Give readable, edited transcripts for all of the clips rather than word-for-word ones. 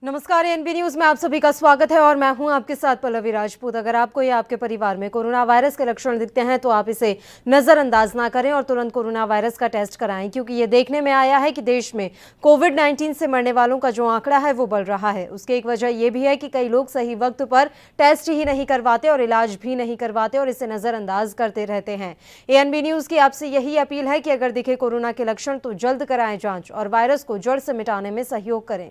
नमस्कार, NB news में आप सभी का स्वागत है और मैं हूं आपके साथ पल्लवी राजपूत। अगर आपको या आपके परिवार में कोरोना वायरस के लक्षण दिखते हैं तो आप इसे नजरअंदाज ना करें और तुरंत कोरोना वायरस का टेस्ट कराएं, क्योंकि ये देखने में आया है कि देश में कोविड-19 से मरने वालों का जो आंकड़ा है वो बढ़ रहा है। उसकी एक वजह यह भी है कि कई लोग सही वक्त पर टेस्ट ही नहीं करवाते और इलाज भी नहीं करवाते और इसे नजरअंदाज करते रहते हैं। एनबी न्यूज की आपसे यही अपील है कि अगर दिखे कोरोना के लक्षण तो जल्द कराएं जांच और वायरस को जड़ से मिटाने में सहयोग करें।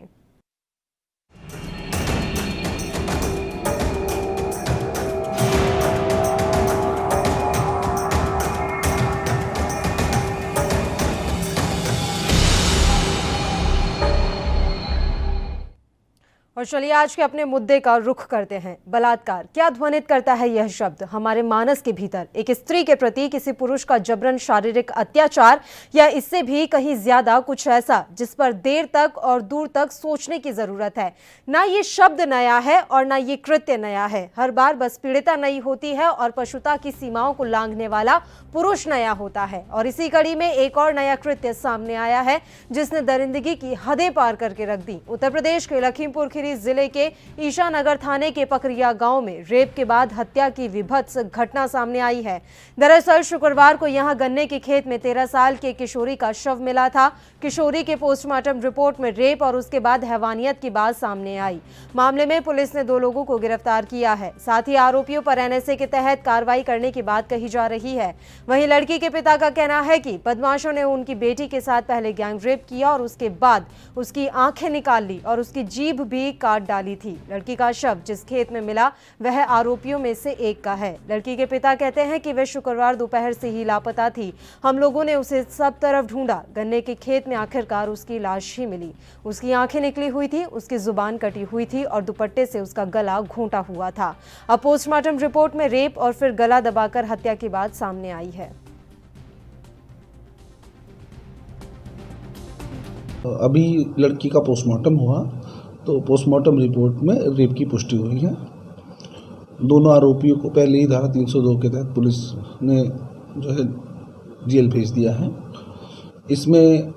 और चलिए आज के अपने मुद्दे का रुख करते हैं। बलात्कार क्या ध्वनित करता है यह शब्द हमारे मानस के भीतर? एक स्त्री के प्रति किसी पुरुष का जबरन शारीरिक अत्याचार या इससे भी कहीं ज्यादा कुछ ऐसा जिस पर देर तक और दूर तक सोचने की जरूरत है। ना ये शब्द नया है और ना ये कृत्य नया है। हर बार बस पीड़िता नई होती है और पशुता की सीमाओं को लांघने वाला पुरुष नया होता है। और इसी कड़ी में एक और नया कृत्य सामने आया है जिसने दरिंदगी की हदें पार करके रख दी। उत्तर प्रदेश के लखीमपुर खीरी जिले के ईशानगर थाने के पकरिया गांव में रेप के बाद हत्या की विभत्स घटना सामने आई है। दरअसल शुक्रवार को यहां गन्ने के खेत में 13 साल के किशोरी का शव मिला था। किशोरी के पोस्टमार्टम रिपोर्ट में रेप और उसके बाद हैवानियत की बात सामने आई। मामले में पुलिस ने 2 लोगों को गिरफ्तार किया है। साथ ही आरोपियों पर एनएसए के तहत कार्रवाई करने की बात कही जा रही है। वहीं लड़की के पिता का कहना है कि बदमाशों ने उनकी बेटी के साथ पहले गैंग रेप किया और उसके बाद उसकी आंखें निकाल ली और उसकी जीभ भी काट डाली थी। लड़की का शव जिस खेत में मिला वह आरोपियों में से एक का है। लड़की के पिता कहते हैं कि वह शुक्रवार दोपहर से ही लापता थी। हम लोगों ने उसे सब तरफ ढूंढा। गन्ने के खेत में आखिरकार उसकी लाश ही मिली। उसकी आंखें निकली हुई थी, उसकी जुबान कटी हुई थी और दुपट्टे से उसका गला घोंटा हुआ था। अब पोस्टमार्टम रिपोर्ट में रेप और फिर गला दबाकर हत्या की बात सामने आई है। अभी लड़की का पोस्टमार्टम हुआ तो पोस्टमार्टम रिपोर्ट में रेप की पुष्टि हुई है। दोनों आरोपियों को पहले ही धारा 302 के तहत पुलिस ने जो है जेल भेज दिया है। इसमें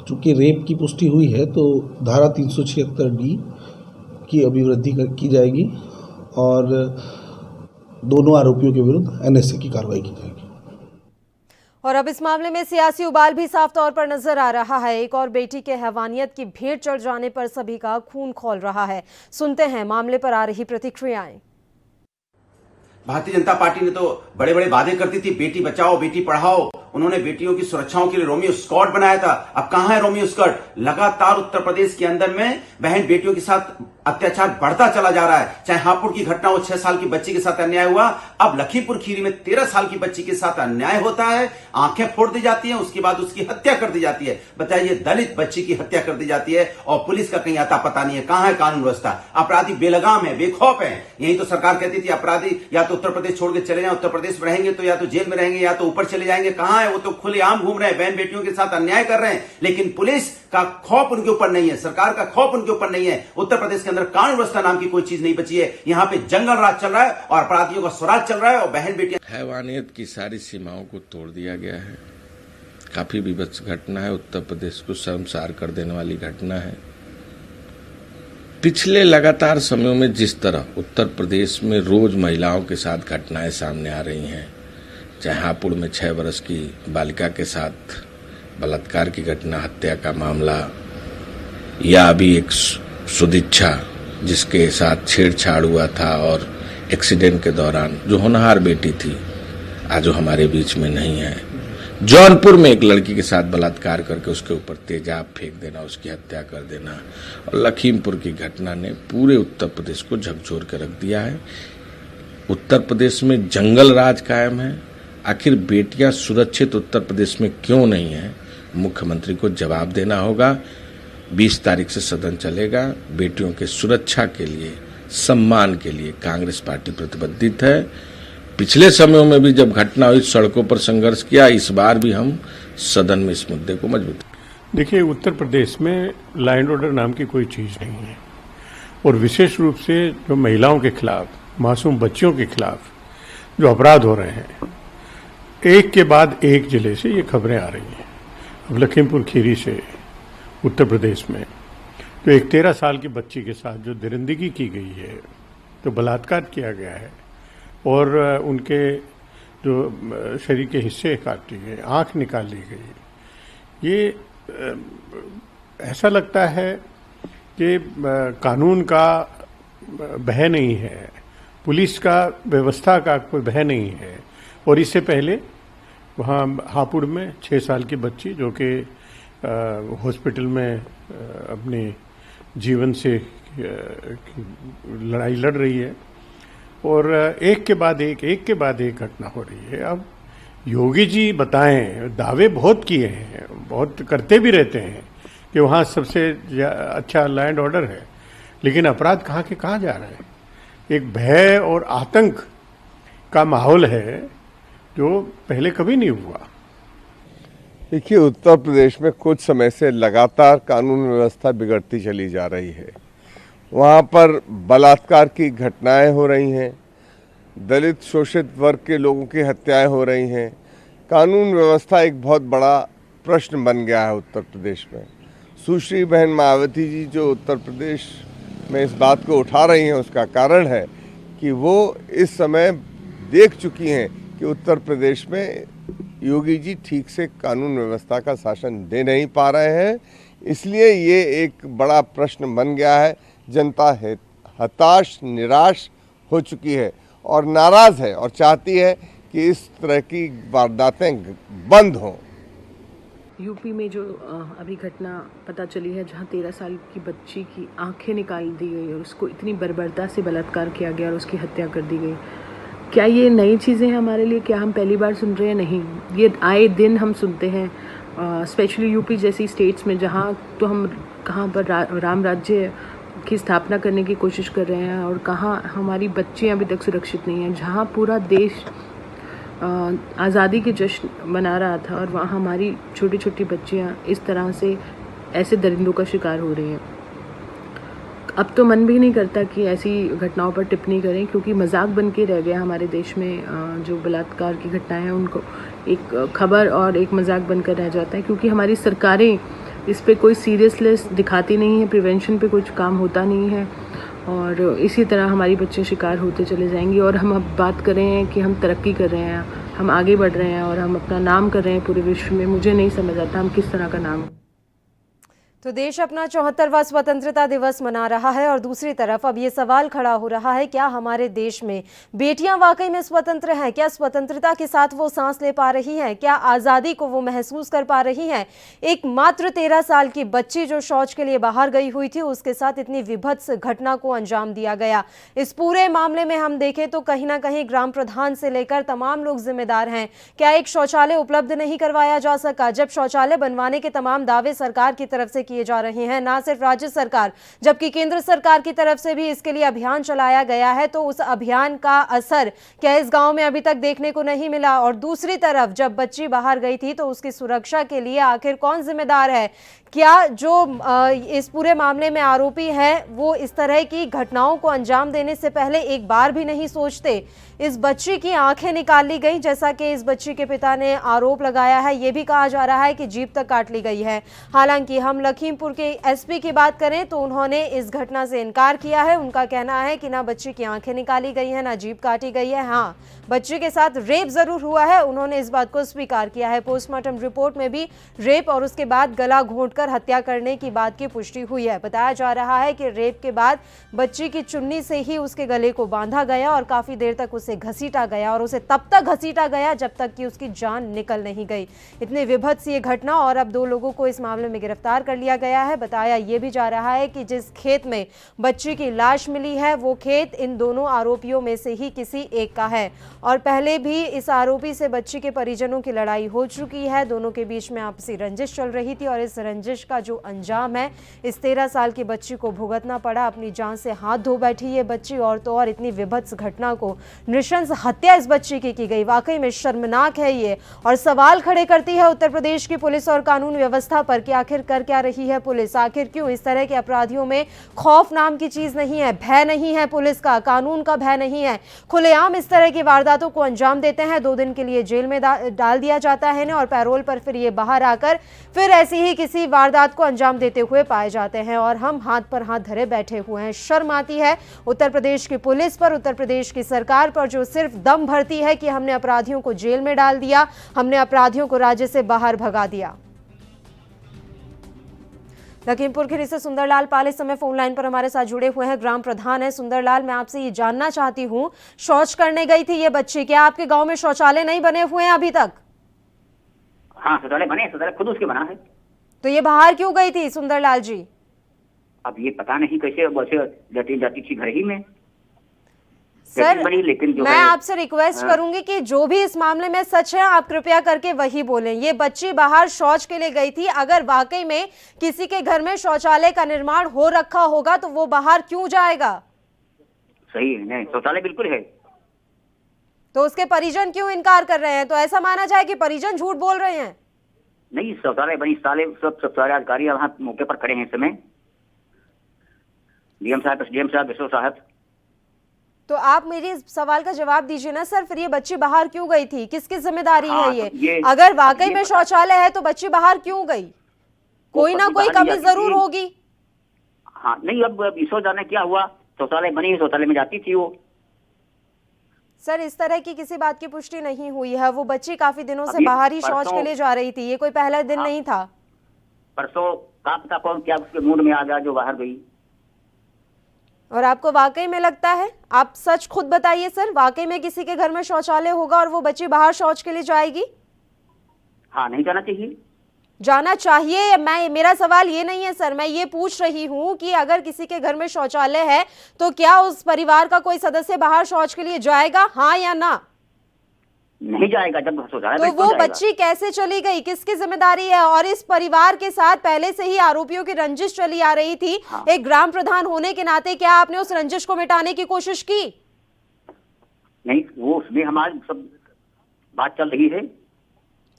चूँकि रेप की पुष्टि हुई है तो धारा 376D की अभिवृद्धि की जाएगी और दोनों आरोपियों के विरुद्ध एनएसए की कार्रवाई की जाएगी। और अब इस मामले में सियासी उबाल भी साफ तौर पर नजर आ रहा है। एक और बेटी के हैवानियत की भेंट चढ़ जाने पर सभी का खून खौल रहा है। सुनते हैं मामले पर आ रही प्रतिक्रियाएं। भारतीय जनता पार्टी ने तो बड़े बड़े वादे करती थी, बेटी बचाओ बेटी पढ़ाओ। उन्होंने बेटियों की सुरक्षाओं के लिए रोमियो स्क्वाड बनाया था। अब कहां है रोमियो स्क्वाड? लगातार उत्तर प्रदेश के अंदर में बहन बेटियों के साथ अत्याचार बढ़ता चला जा रहा है। चाहे हापुड़ की घटना हो, 6 साल की बच्ची के साथ अन्याय हुआ, अब लखीमपुर खीरी में 13 साल की बच्ची के साथ अन्याय होता है। आंखें फोड़ दी जाती हैं, उसके बाद उसकी हत्या कर दी जाती है। बताइए, दलित बच्ची की हत्या कर दी जाती है और पुलिस का कहीं आता पता नहीं है। कहां है कानून व्यवस्था? अपराधी बेलगाम है, बेखौफ है। यही तो सरकार कहती थी अपराधी या तो उत्तर प्रदेश छोड़ के चले जाएं, उत्तर प्रदेश में रहेंगे तो या तो जेल में रहेंगे या तो ऊपर चले जाएंगे। कहां है? वो तो खुलेआम घूम रहे हैं, बहन बेटियों के साथ अन्याय कर रहे हैं। लेकिन पुलिस का खौफ उनके ऊपर नहीं है, सरकार का खौफ उनके ऊपर नहीं है। उत्तर प्रदेश के अंदर कानून व्यवस्था नाम की कोई चीज नहीं बची है। यहां पे जंगल राज चल रहा है और अपराधियों का स्वराज चल रहा है और बहन बेटियां। हैवानियत की सारी सीमाओं को तोड़ दिया गया है। काफी विभत्स घटना है, उत्तर प्रदेश को शर्मसार कर देने वाली घटना है। पिछले लगातार समयों में जिस तरह उत्तर प्रदेश में रोज महिलाओं के साथ घटनाएं सामने आ रही हैं, चाहे हापुड़ में 6 वर्ष की बालिका के साथ बलात्कार की घटना, हत्या का मामला, या अभी एक सुदीक्षा जिसके साथ छेड़छाड़ हुआ था और एक्सीडेंट के दौरान जो होनहार बेटी थी आज वो हमारे बीच में नहीं है। जौनपुर में एक लड़की के साथ बलात्कार करके उसके ऊपर तेजाब फेंक देना, उसकी हत्या कर देना, और लखीमपुर की घटना ने पूरे उत्तर प्रदेश को झकझोर कर रख दिया है। उत्तर प्रदेश में जंगल राज कायम है। आखिर बेटियां सुरक्षित उत्तर प्रदेश में क्यों नहीं है? मुख्यमंत्री को जवाब देना होगा। 20 तारीख से सदन चलेगा। बेटियों के सुरक्षा के लिए, सम्मान के लिए कांग्रेस पार्टी प्रतिबद्ध है। पिछले समयों में भी जब घटना हुई सड़कों पर संघर्ष किया, इस बार भी हम सदन में इस मुद्दे को मजबूत। देखिए, उत्तर प्रदेश में लॉ एंड ऑर्डर नाम की कोई चीज नहीं है और विशेष रूप से जो महिलाओं के खिलाफ, मासूम बच्चियों के खिलाफ जो अपराध हो रहे हैं, एक के बाद एक जिले से ये खबरें आ रही हैं। अब लखीमपुर खीरी से उत्तर प्रदेश में तो एक 13 साल की बच्ची के साथ जो दरिंदगी की गई है, तो बलात्कार किया गया है और उनके जो शरीर के हिस्से काट लिए गए, आंख निकाल ली गई, ये ऐसा लगता है कि कानून का भय नहीं है, पुलिस का व्यवस्था का कोई भय नहीं है। और इससे पहले वहाँ हापुड़ में 6 साल की बच्ची जो कि हॉस्पिटल में अपने जीवन से लड़ाई लड़ रही है और एक के बाद एक घटना हो रही है। अब योगी जी बताएं, दावे बहुत किए हैं, बहुत करते भी रहते हैं कि वहाँ सबसे अच्छा लैंड ऑर्डर है, लेकिन अपराध कहाँ के कहाँ जा रहे हैं। एक भय और आतंक का माहौल है जो पहले कभी नहीं हुआ। देखिए, उत्तर प्रदेश में कुछ समय से लगातार कानून व्यवस्था बिगड़ती चली जा रही है। वहाँ पर बलात्कार की घटनाएं हो रही हैं, दलित शोषित वर्ग के लोगों की हत्याएं हो रही हैं। कानून व्यवस्था एक बहुत बड़ा प्रश्न बन गया है उत्तर प्रदेश में। सुश्री बहन मायावती जी जो उत्तर प्रदेश में इस बात को उठा रही हैं, उसका कारण है कि वो इस समय देख चुकी हैं कि उत्तर प्रदेश में योगी जी ठीक से कानून व्यवस्था का शासन दे नहीं पा रहे हैं। इसलिए ये एक बड़ा प्रश्न बन गया है। जनता हताश, निराश हो चुकी है और नाराज़ है और चाहती है कि इस तरह की वारदातें बंद हों। यूपी में जो अभी घटना पता चली है, जहां 13 साल की बच्ची की आंखें निकाल दी गई और उसको इतनी बर्बरता से बलात्कार किया गया और उसकी हत्या कर दी गई, क्या ये नई चीज़ें हैं हमारे लिए? क्या हम पहली बार सुन रहे हैं? नहीं, ये आए दिन हम सुनते हैं, स्पेशली यूपी जैसी स्टेट्स में, जहाँ तो हम कहाँ पर राम राज्य की स्थापना करने की कोशिश कर रहे हैं और कहाँ हमारी बच्चियाँ अभी तक सुरक्षित नहीं हैं, जहाँ पूरा देश आज़ादी के जश्न मना रहा था और वहाँ हमारी छोटी छोटी बच्चियाँ इस तरह से ऐसे दरिंदों का शिकार हो रही हैं। अब तो मन भी नहीं करता कि ऐसी घटनाओं पर टिप्पणी करें, क्योंकि मजाक बन के रह गया हमारे देश में। जो बलात्कार की घटनाएं हैं उनको एक खबर और एक मजाक बनकर रह जाता है, क्योंकि हमारी सरकारें इस पे कोई सीरियसनेस दिखाती नहीं है, प्रिवेंशन पे कुछ काम होता नहीं है और इसी तरह हमारी बच्चे शिकार होते चले जाएंगे। और हम अब बात कर रहे हैं कि हम तरक्की कर रहे हैं, हम आगे बढ़ रहे हैं और हम अपना नाम कर रहे हैं पूरे विश्व में। मुझे नहीं समझ आता हम किस तरह का नाम। तो देश अपना 74वां स्वतंत्रता दिवस मना रहा है और दूसरी तरफ अब ये सवाल खड़ा हो रहा है, क्या हमारे देश में बेटियां वाकई में स्वतंत्र हैं? क्या स्वतंत्रता के साथ वो सांस ले पा रही हैं? क्या आज़ादी को वो महसूस कर पा रही हैं? एक मात्र 13 साल की बच्ची जो शौच के लिए बाहर गई हुई थी, उसके साथ इतनी विभत्स घटना को अंजाम दिया गया। इस पूरे मामले में हम देखें तो कहीं ना कहीं ग्राम प्रधान से लेकर तमाम लोग जिम्मेदार हैं। क्या एक शौचालय उपलब्ध नहीं करवाया जा सका, जब शौचालय बनवाने के तमाम दावे सरकार की तरफ से किए जा रहे हैं, ना सिर्फ राज्य सरकार जबकि केंद्र सरकार की तरफ से भी इसके लिए अभियान चलाया गया है, तो उस अभियान का असर क्या इस गांव में अभी तक देखने को नहीं मिला? और दूसरी तरफ जब बच्ची बाहर गई थी तो उसकी सुरक्षा के लिए आखिर कौन जिम्मेदार है? क्या जो इस पूरे मामले में आरोपी हैं वो इस तरह की घटनाओं को अंजाम देने से पहले एक बार भी नहीं सोचते? इस बच्ची की आंखें निकाल ली गई, जैसा कि इस बच्ची के पिता ने आरोप लगाया है। ये भी कहा जा रहा है कि जीभ तक काट ली गई है। हालांकि हम लखीमपुर के एसपी की बात करें तो उन्होंने इस घटना से इनकार किया है। उनका कहना है कि ना बच्ची की आंखें निकाली गई है, ना जीभ काटी गई है। हाँ, बच्चे के साथ रेप जरूर हुआ है, उन्होंने इस बात को स्वीकार किया है। पोस्टमार्टम रिपोर्ट में भी रेप और उसके बाद गला घोंटकर हत्या करने की बात की पुष्टि हुई है। बताया जा रहा है कि रेप के बाद बच्ची की चुन्नी से ही उसके गले को बांधा गया और काफी देर तक उसे घसीटा गया और उसे तब तक घसीटा गया जब तक कि उसकी जान निकल नहीं गई। इतनी विभत्स ये घटना, और अब 2 लोगों को इस मामले में गिरफ्तार कर लिया गया है। बताया ये भी जा रहा है कि जिस खेत में बच्ची की लाश मिली है वो खेत इन दोनों आरोपियों में से ही किसी एक का है और पहले भी इस आरोपी से बच्ची के परिजनों की लड़ाई हो चुकी है। दोनों के बीच में आपसी रंजिश चल रही थी और इस रंजिश का जो अंजाम है, इस 13 साल की बच्ची को भुगतना पड़ा। अपनी जान से हाथ धो बैठी ये बच्ची, और तो और इतनी विभत्स घटना को, नृशंस हत्या इस बच्ची की गई। वाकई में शर्मनाक है ये, और सवाल खड़े करती है उत्तर प्रदेश की पुलिस और कानून व्यवस्था पर कि आखिर कर क्या रही है पुलिस? आखिर क्यों इस तरह के अपराधियों में खौफ नाम की चीज नहीं है, भय नहीं है पुलिस का, कानून का भय नहीं है? खुलेआम इस तरह की वारदातों को अंजाम देते हैं, 2 दिन के लिए जेल में डाल दिया जाता है और पैरोल पर फिर ये बाहर आकर फिर ऐसी ही किसी वारदात को अंजाम देते हुए पाए जाते हैं और हम हाथ पर हाथ धरे बैठे हुए हैं। शर्म आती है उत्तर प्रदेश की पुलिस पर, उत्तर प्रदेश की सरकार पर, जो सिर्फ दम भरती है कि हमने अपराधियों को जेल में डाल दिया, हमने अपराधियों को राज्य से बाहर भगा दिया। लखीमपुर खीरी से सुंदरलाल पाल इस समय फोन लाइन पर हमारे साथ जुड़े हुए हैं। ग्राम प्रधान है सुंदरलाल, मैं आपसे ये जानना चाहती हूँ, शौच करने गई थी ये बच्ची, क्या आपके गांव में शौचालय नहीं बने हुए हैं अभी तक? हाँ, शौचालय बने, शौचालय खुद उसके बना है। तो ये बाहर क्यों गई थी सुंदरलाल जी? अब ये पता नहीं कैसे वैसे जाती थी घर ही में सर, बनी, लेकिन जो मैं है आपसे रिक्वेस्ट करूंगी कि जो भी इस मामले में सच है आप कृपया करके वही बोलें। ये बच्ची बाहर शौच के लिए गई थी, अगर वाकई में किसी के घर में शौचालय का निर्माण हो रखा होगा तो वो बाहर क्यों जाएगा? सही है, नहीं शौचालय बिल्कुल है। तो उसके परिजन क्यों इनकार कर रहे हैं? तो ऐसा माना जाए कि परिजन झूठ बोल रहे हैं? नहीं, शौचालय बनी, साले सब सारे अधिकारी वहाँ मौके पर खड़े हैं इस समय, डीएम साहब, एसडीएम साहब, एसओ साहब। तो आप मेरी इस सवाल का जवाब दीजिए ना सर, फिर ये बच्ची बाहर क्यों गई थी, किसकी जिम्मेदारी हाँ, है तो ये? अगर वाकई में शौचालय है तो बच्ची बाहर क्यों गई? कोई ना कोई कमी जरूर होगी। हाँ, नहीं अब इसो जाने क्या हुआ, शौचालय बनी, शौचालय में जाती थी वो। सर, इस तरह की किसी बात की पुष्टि नहीं हुई है। वो बच्ची काफी दिनों से अभी बाहर ही शौच परसों- के लिए जा रही थी, ये कोई पहला दिन नहीं था। परसों का पता कौन क्या उसके मूड में आ गया जो बाहर गई। और आपको वाकई में लगता है, आप सच खुद बताइए सर, वाकई में किसी के घर में शौचालय होगा और वो बच्ची बाहर शौच के लिए जाएगी? हाँ, नहीं जाना चाहिए। जाना चाहिए, मेरा सवाल ये नहीं है सर, मैं ये पूछ रही हूँ कि अगर किसी के घर में शौचालय है तो क्या उस परिवार का कोई सदस्य बाहर शौच के लिए जाएगा, हाँ या ना? नहीं जाएगा, जब शौचालय तो वो बच्ची कैसे चली गई, किसकी जिम्मेदारी है? और इस परिवार के साथ पहले से ही आरोपियों की रंजिश चली आ रही थी। हाँ। एक ग्राम प्रधान होने के नाते क्या आपने उस रंजिश को मिटाने की कोशिश की? नहीं, वो उसमें हमारी सब बात चल रही है।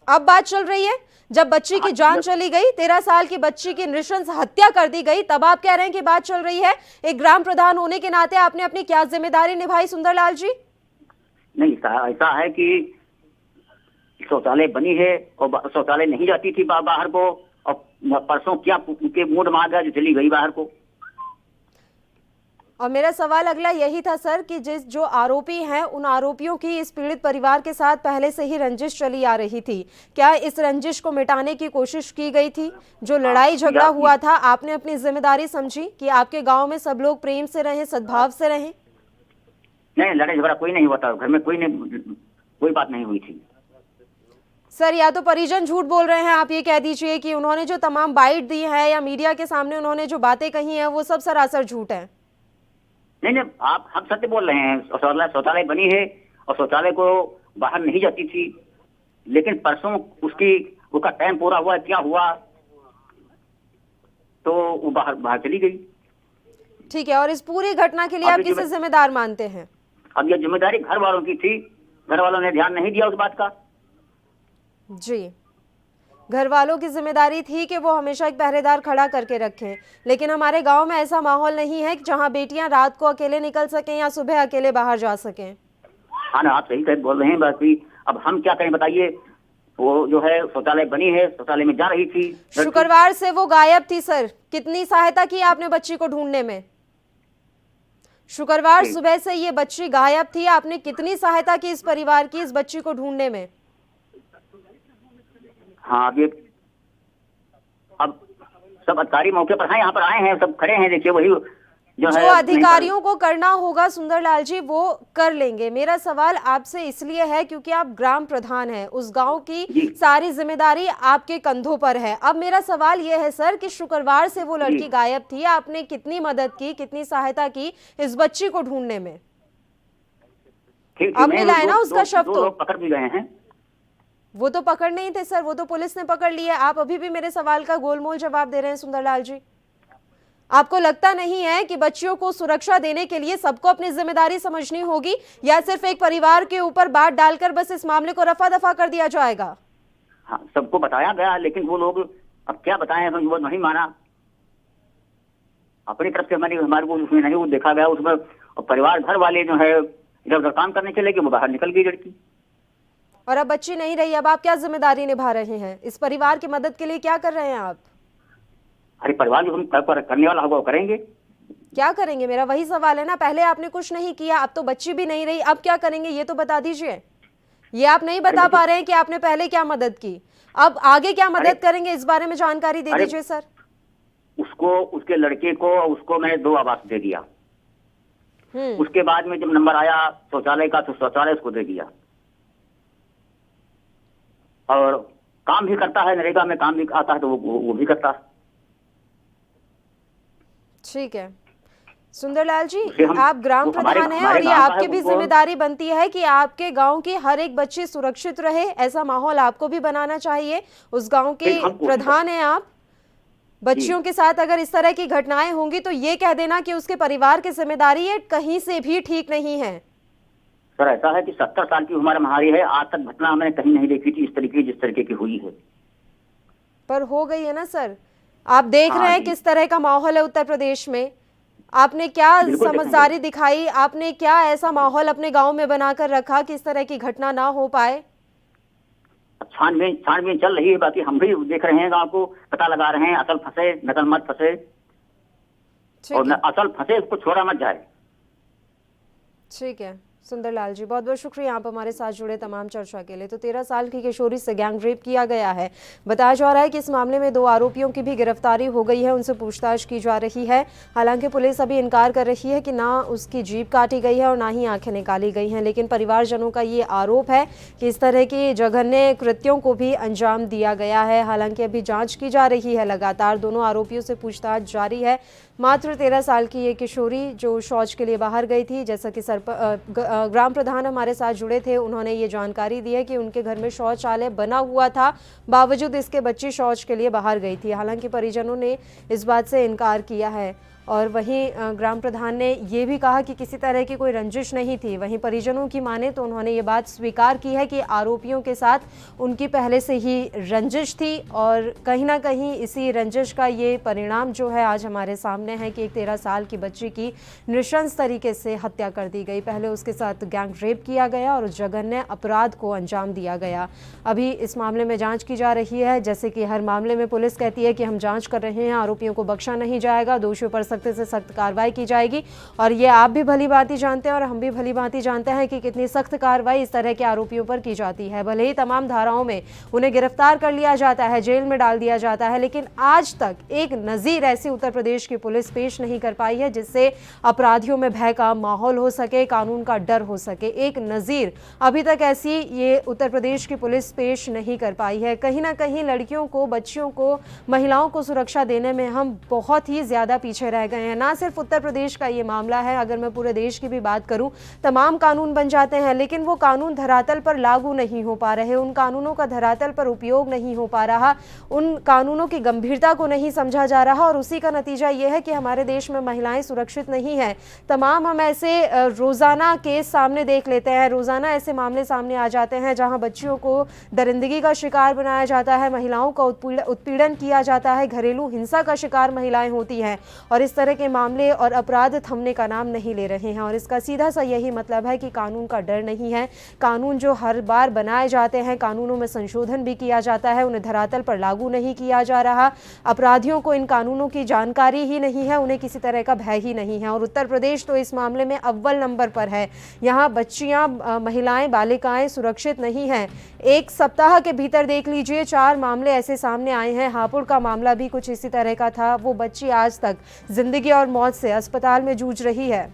अब बात चल रही है जब बच्ची की जान जब- चली गई, 13 साल की बच्ची की नृशंस हत्या कर दी गई, तब आप कह रहे हैं कि बात चल रही है। एक ग्राम प्रधान होने के नाते आपने अपनी क्या जिम्मेदारी निभाई सुंदरलाल जी? नहीं, ऐसा है कि शौचालय बनी है और शौचालय नहीं जाती थी बाहर को, और परसों क्या उनके मूड में आ गया जो चली गई बाहर को। और मेरा सवाल अगला यही था सर कि जो आरोपी हैं उन आरोपियों की इस पीड़ित परिवार के साथ पहले से ही रंजिश चली आ रही थी, क्या इस रंजिश को मिटाने की कोशिश की गई थी? जो लड़ाई झगड़ा हुआ था, आपने अपनी जिम्मेदारी समझी कि आपके गांव में सब लोग प्रेम से रहें, सद्भाव से रहें? नहीं, लड़ाई झगड़ा कोई नहीं हुआ था घर में, कोई बात नहीं हुई थी। सर, या तो परिजन झूठ बोल रहे हैं, आप ये कह दीजिए कि उन्होंने जो तमाम बाइट दी है या मीडिया के सामने उन्होंने जो बातें कही हैं वो सब सरासर झूठ है। नहीं, आप हम सत्य बोल रहे हैं। शौचालय बनी है और शौचालय को बाहर नहीं जाती थी, लेकिन परसों उसका टाइम पूरा हुआ, क्या हुआ तो वो बाहर चली गई। ठीक है, और इस पूरी घटना के लिए आप किसे जिम्मेदार मानते हैं? अब ये जिम्मेदारी घर वालों की थी, घर वालों ने ध्यान नहीं दिया उस बात का। जी, घर वालों की जिम्मेदारी थी कि वो हमेशा एक पहरेदार खड़ा करके रखें, लेकिन हमारे गांव में ऐसा माहौल नहीं है जहां बेटियां रात को अकेले निकल सकें या सुबह अकेले बाहर जा सकें। हाँ ना, आप सही बोल रहे हैं। बाकी अब हम क्या करें बताइए, वो जो है शौचालय बनी है, शौचालय में जा रही थी। शुक्रवार से वो गायब थी सर, कितनी सहायता की आपने बच्ची को ढूंढने में? शुक्रवार सुबह से ये बच्ची गायब थी, आपने कितनी सहायता की इस परिवार की इस बच्ची को ढूंढने में? हाँ, अब सब अधिकारी मौके पर हैं, यहाँ पर आए हैं, सब खड़े हैं, देखिए वही जो अधिकारियों को करना होगा सुंदरलाल जी वो कर लेंगे। मेरा सवाल आपसे इसलिए है क्योंकि आप ग्राम प्रधान हैं, उस गांव की सारी जिम्मेदारी आपके कंधों पर है। अब मेरा सवाल ये है सर कि शुक्रवार से वो लड़की गायब थी, आपने कितनी मदद की, कितनी सहायता की इस बच्ची को ढूंढने में? अब मिला है ना उसका शव? तो पकड़ भी गए हैं। वो तो पकड़ नहीं थे सर, वो तो पुलिस ने पकड़ लिया। आप अभी भी मेरे सवाल का गोलमोल जवाब दे रहे हैं सुंदरलाल जी। आपको लगता नहीं है कि बच्चियों को सुरक्षा देने के लिए सबको अपनी जिम्मेदारी समझनी होगी, या सिर्फ एक परिवार के ऊपर बात डालकर बस इस मामले को रफा दफा कर दिया जाएगा? हाँ, सबको बताया गया, लेकिन वो लोग अब क्या बताएं, वो नहीं माना। अपनी तरफ से हमारे को उसमें नहीं वो देखा गया उसमें, और परिवार घर वाले जो है इधर उधर काम करने चले गए, वो बाहर निकल गई लड़की। और अब बच्ची नहीं रही, अब आप क्या जिम्मेदारी निभा रहे हैं? इस परिवार की मदद के लिए क्या कर रहे हैं आप? अरे परिवार जो हम करने वाला होगा वो करेंगे। क्या करेंगे, मेरा वही सवाल है ना। पहले आपने कुछ नहीं किया, अब तो बच्ची भी नहीं रही, अब क्या करेंगे ये तो बता दीजिए। ये आप नहीं बता पा रहे हैं कि आपने पहले क्या मदद की, अब आगे क्या मदद करेंगे, इस बारे में जानकारी दे दीजिए सर। उसको, उसके लड़के को, उसको मैंने 2 आवास दे दिया। उसके बाद में जब नंबर आया शौचालय का तो शौचालय उसको दे दिया। और काम भी करता है, नरेगा में काम भी आता है तो वो भी करता है। ठीक है सुंदरलाल जी, हम- आप ग्राम वो हमारे- प्रधान हैं हमारे और ये गांव का आपकी है, भी उनको- जिम्मेदारी बनती है कि आपके गांव की हर एक बच्ची सुरक्षित रहे, ऐसा माहौल आपको भी बनाना चाहिए। उस गांव के हम कोशिश- प्रधान हैं आप। बच्चियों के साथ अगर इस तरह की घटनाएं होंगी तो ये कह देना कि उसके परिवार की जिम्मेदारी है, कहीं से भी ठीक नहीं है। सर ऐसा है कि 70 साल की उम्र हमारी है, आज तक घटना मैंने कहीं नहीं देखी थी इस तरीके जिस तरीके की हुई है। पर हो गई है ना सर। आप देख हाँ रहे हैं जी। किस तरह का माहौल है उत्तर प्रदेश में। आपने क्या बिल्कुल समझदारी दिखाई, आपने क्या ऐसा माहौल अपने गांव में बनाकर रखा कि इस तरह की घटना ना हो पाए। छानबीन चल रही है, बाकी हम भी देख रहे हैं, गांव को पता लगा रहे हैं, असल फंसे नकल मत फंसे, ठीक और है, असल फंसे उसको छोड़ा मत जाए। ठीक है सुंदरलाल जी, बहुत बहुत शुक्रिया आप हमारे साथ जुड़े तमाम चर्चा के लिए। तो 13 साल की किशोरी से गैंग रेप किया गया है। बताया जा रहा है कि इस मामले में 2 आरोपियों की भी गिरफ्तारी हो गई है, उनसे पूछताछ की जा रही है। हालांकि पुलिस अभी इनकार कर रही है कि ना उसकी जीभ काटी गई है और ना ही आंखें निकाली गई हैं, लेकिन परिवारजनों का ये आरोप है कि इस तरह के जघन्य कृत्यों को भी अंजाम दिया गया है। हालांकि अभी जाँच की जा रही है, लगातार दोनों आरोपियों से पूछताछ जारी है। मात्र 13 साल की ये किशोरी जो शौच के लिए बाहर गई थी, जैसा कि ग्राम प्रधान हमारे साथ जुड़े थे, उन्होंने ये जानकारी दी है कि उनके घर में शौचालय बना हुआ था, बावजूद इसके बच्ची शौच के लिए बाहर गई थी। हालांकि परिजनों ने इस बात से इनकार किया है और वहीं ग्राम प्रधान ने ये भी कहा कि किसी तरह की कोई रंजिश नहीं थी। वहीं परिजनों की माने तो उन्होंने ये बात स्वीकार की है कि आरोपियों के साथ उनकी पहले से ही रंजिश थी और कहीं ना कहीं इसी रंजिश का ये परिणाम जो है आज हमारे सामने है कि एक 13 साल की बच्ची की नृशंस तरीके से हत्या कर दी गई। पहले उसके साथ गैंग रेप किया गया और जघन्य अपराध को अंजाम दिया गया। अभी इस मामले में जाँच की जा रही है। जैसे कि हर मामले में पुलिस कहती है कि हम जाँच कर रहे हैं, आरोपियों को बख्शा नहीं जाएगा, दोषियों पर सख्त से सख्त कार्रवाई की जाएगी। और ये आप भी भली भांति जानते हैं और हम भी भली भांति जानते हैं कि कितनी सख्त कार्रवाई इस तरह के आरोपियों पर की जाती है। भले ही तमाम धाराओं में उन्हें गिरफ्तार कर लिया जाता है, जेल में डाल दिया जाता है, लेकिन आज तक एक नज़ीर ऐसी उत्तर प्रदेश की पुलिस पेश नहीं कर पाई है जिससे अपराधियों में भय का माहौल हो सके, कानून का डर हो सके। एक नज़ीर अभी तक ऐसी ये उत्तर प्रदेश की पुलिस पेश नहीं कर पाई है। कहीं ना कहीं लड़कियों को, बच्चियों को, महिलाओं को सुरक्षा देने में हम बहुत ही ज़्यादा पीछे रह गए हैं। ना सिर्फ उत्तर प्रदेश का ये मामला है, अगर मैं पूरे देश की भी बात करूं, तमाम कानून बन जाते हैं लेकिन वो कानून धरातल पर लागू नहीं हो पा रहे, उन कानूनों का धरातल पर उपयोग नहीं हो पा रहा, उन कानूनों की गंभीरता को नहीं समझा जा रहा और उसी का नतीजा ये है कि हमारे देश में महिलाएं सुरक्षित नहीं है। तमाम हम ऐसे रोज़ाना केस सामने देख लेते हैं, रोज़ाना ऐसे मामले सामने आ जाते हैं जहाँ बच्चियों को दरिंदगी का शिकार बनाया जाता है, महिलाओं का उत्पीड़न किया जाता है, घरेलू हिंसा का शिकार महिलाएं होती हैं और इस तरह के मामले और अपराध थमने का नाम नहीं ले रहे हैं। और इसका सीधा सा यही मतलब है कि कानून का डर नहीं है। कानून जो हर बार बनाए जाते हैं, कानूनों में संशोधन भी किया जाता है, उन्हें धरातल पर लागू नहीं किया जा रहा। अपराधियों को इन कानूनों की जानकारी ही नहीं है, उन्हें किसी तरह का भय ही नहीं है और उत्तर प्रदेश तो इस मामले में अव्वल नंबर पर है। यहाँ बच्चियाँ, महिलाएं, बालिकाएं सुरक्षित नहीं हैं। एक सप्ताह के भीतर देख लीजिए 4 मामले ऐसे सामने आए हैं। हापुड़ का मामला भी कुछ इसी तरह का था। वो बच्ची आज तक जिंदगी और मौत से अस्पताल में जूझ रही है।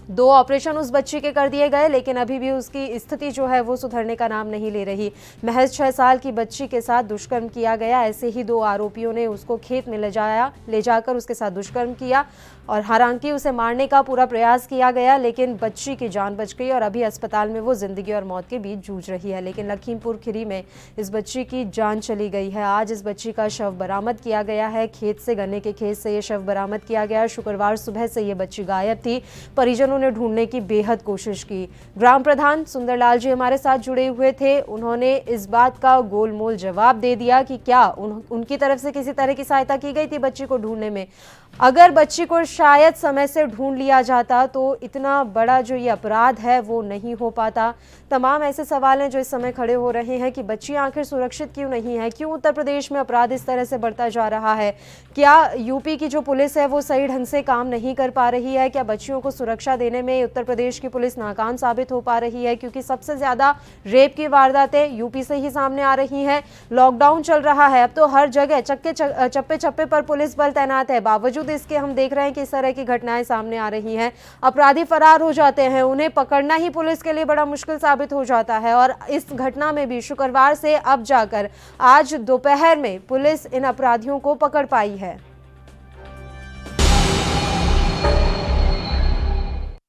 2 ऑपरेशन उस बच्ची के कर दिए गए लेकिन अभी भी उसकी स्थिति जो है वो सुधरने का नाम नहीं ले रही। महज 6 साल की बच्ची के साथ दुष्कर्म किया गया। ऐसे ही 2 आरोपियों ने उसको खेत में ले जाकर उसके साथ दुष्कर्म किया और हालांकि उसे मारने का पूरा प्रयास किया गया लेकिन बच्ची की जान बच गई और अभी अस्पताल में वो जिंदगी और मौत के बीच जूझ रही है। लेकिन लखीमपुर खीरी में इस बच्ची की जान चली गई है। आज इस बच्ची का शव बरामद किया गया है। खेत से, गन्ने के खेत से ये शव बरामद किया गया। शुक्रवार सुबह से ये बच्ची गायब थी। परिजनों ने ढूंढने की बेहद कोशिश की। ग्राम प्रधान सुंदरलाल जी हमारे साथ जुड़े हुए थे, उन्होंने इस बात का गोलमोल जवाब दे दिया कि क्या उनकी तरफ से किसी तरह की सहायता की गई थी बच्ची को ढूंढने में। अगर बच्ची को शायद समय से ढूंढ लिया जाता तो इतना बड़ा जो ये अपराध है वो नहीं हो पाता। तमाम ऐसे सवाल हैं जो इस समय खड़े हो रहे हैं कि बच्ची आखिर सुरक्षित क्यों नहीं है, क्यों उत्तर प्रदेश में अपराध इस तरह से बढ़ता जा रहा है, क्या यूपी की जो पुलिस है वो सही ढंग से काम नहीं कर पा रही है, क्या बच्चियों को सुरक्षा देने में उत्तर प्रदेश की पुलिस नाकाम साबित हो पा रही है, क्योंकि सबसे ज्यादा रेप की वारदातें यूपी से ही सामने आ रही हैं। लॉकडाउन चल रहा है, अब तो हर जगह चप्पे चप्पे पर पुलिस बल तैनात है, बावजूद इसके हम देख रहे हैं कि इस तरह की घटनाएं सामने आ रही हैं। अपराधी फरार हो जाते हैं, उन्हें पकड़ना ही पुलिस के लिए बड़ा मुश्किल साबित हो जाता है। और इस घटना में भी शुक्रवार से अब जाकर आज दोपहर में पुलिस इन अपराधियों को पकड़ पाई है।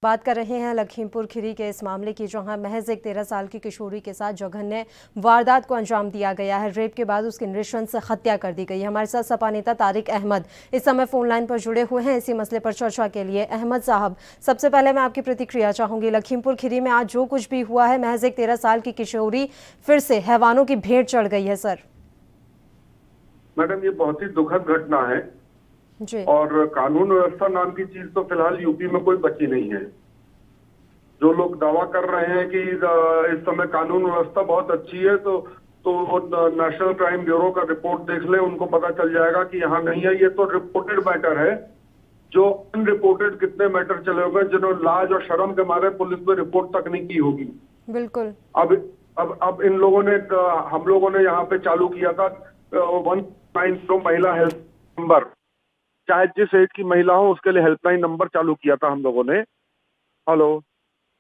बात कर रहे हैं लखीमपुर खीरी के इस मामले की, जहां महज एक 13 साल की किशोरी के साथ जघन्य वारदात को अंजाम दिया गया है। रेप के बाद उसकी नृशंस हत्या कर दी गई। हमारे साथ सपा नेता तारिक अहमद इस समय फोन लाइन पर जुड़े हुए हैं इसी मसले पर चर्चा के लिए। अहमद साहब, सबसे पहले मैं आपकी प्रतिक्रिया चाहूंगी। लखीमपुर खीरी में आज जो कुछ भी हुआ है, महज एक 13 साल की किशोरी फिर से हैवानों की भेंट चढ़ गई है। सर मैडम, ये बहुत ही दुखद घटना है जी। और कानून व्यवस्था नाम की चीज तो फिलहाल यूपी में कोई बची नहीं है। जो लोग दावा कर रहे हैं कि इस समय कानून व्यवस्था बहुत अच्छी है, तो वो नेशनल क्राइम ब्यूरो का रिपोर्ट देख ले, उनको पता चल जाएगा कि यहाँ नहीं है। ये तो रिपोर्टेड मैटर है। जो अनरिपोर्टेड कितने मैटर चले होंगे जिन्होंने लाज और शर्म के मारे पुलिस में रिपोर्ट तक नहीं की होगी। बिल्कुल। अब इन लोगों ने, हम लोगों ने यहाँ पे चालू किया था 190 महिला हेल्प नंबर, चाहे जिस एज की महिला हो उसके लिए हेल्पलाइन नंबर चालू किया था हम लोगों ने। हेलो,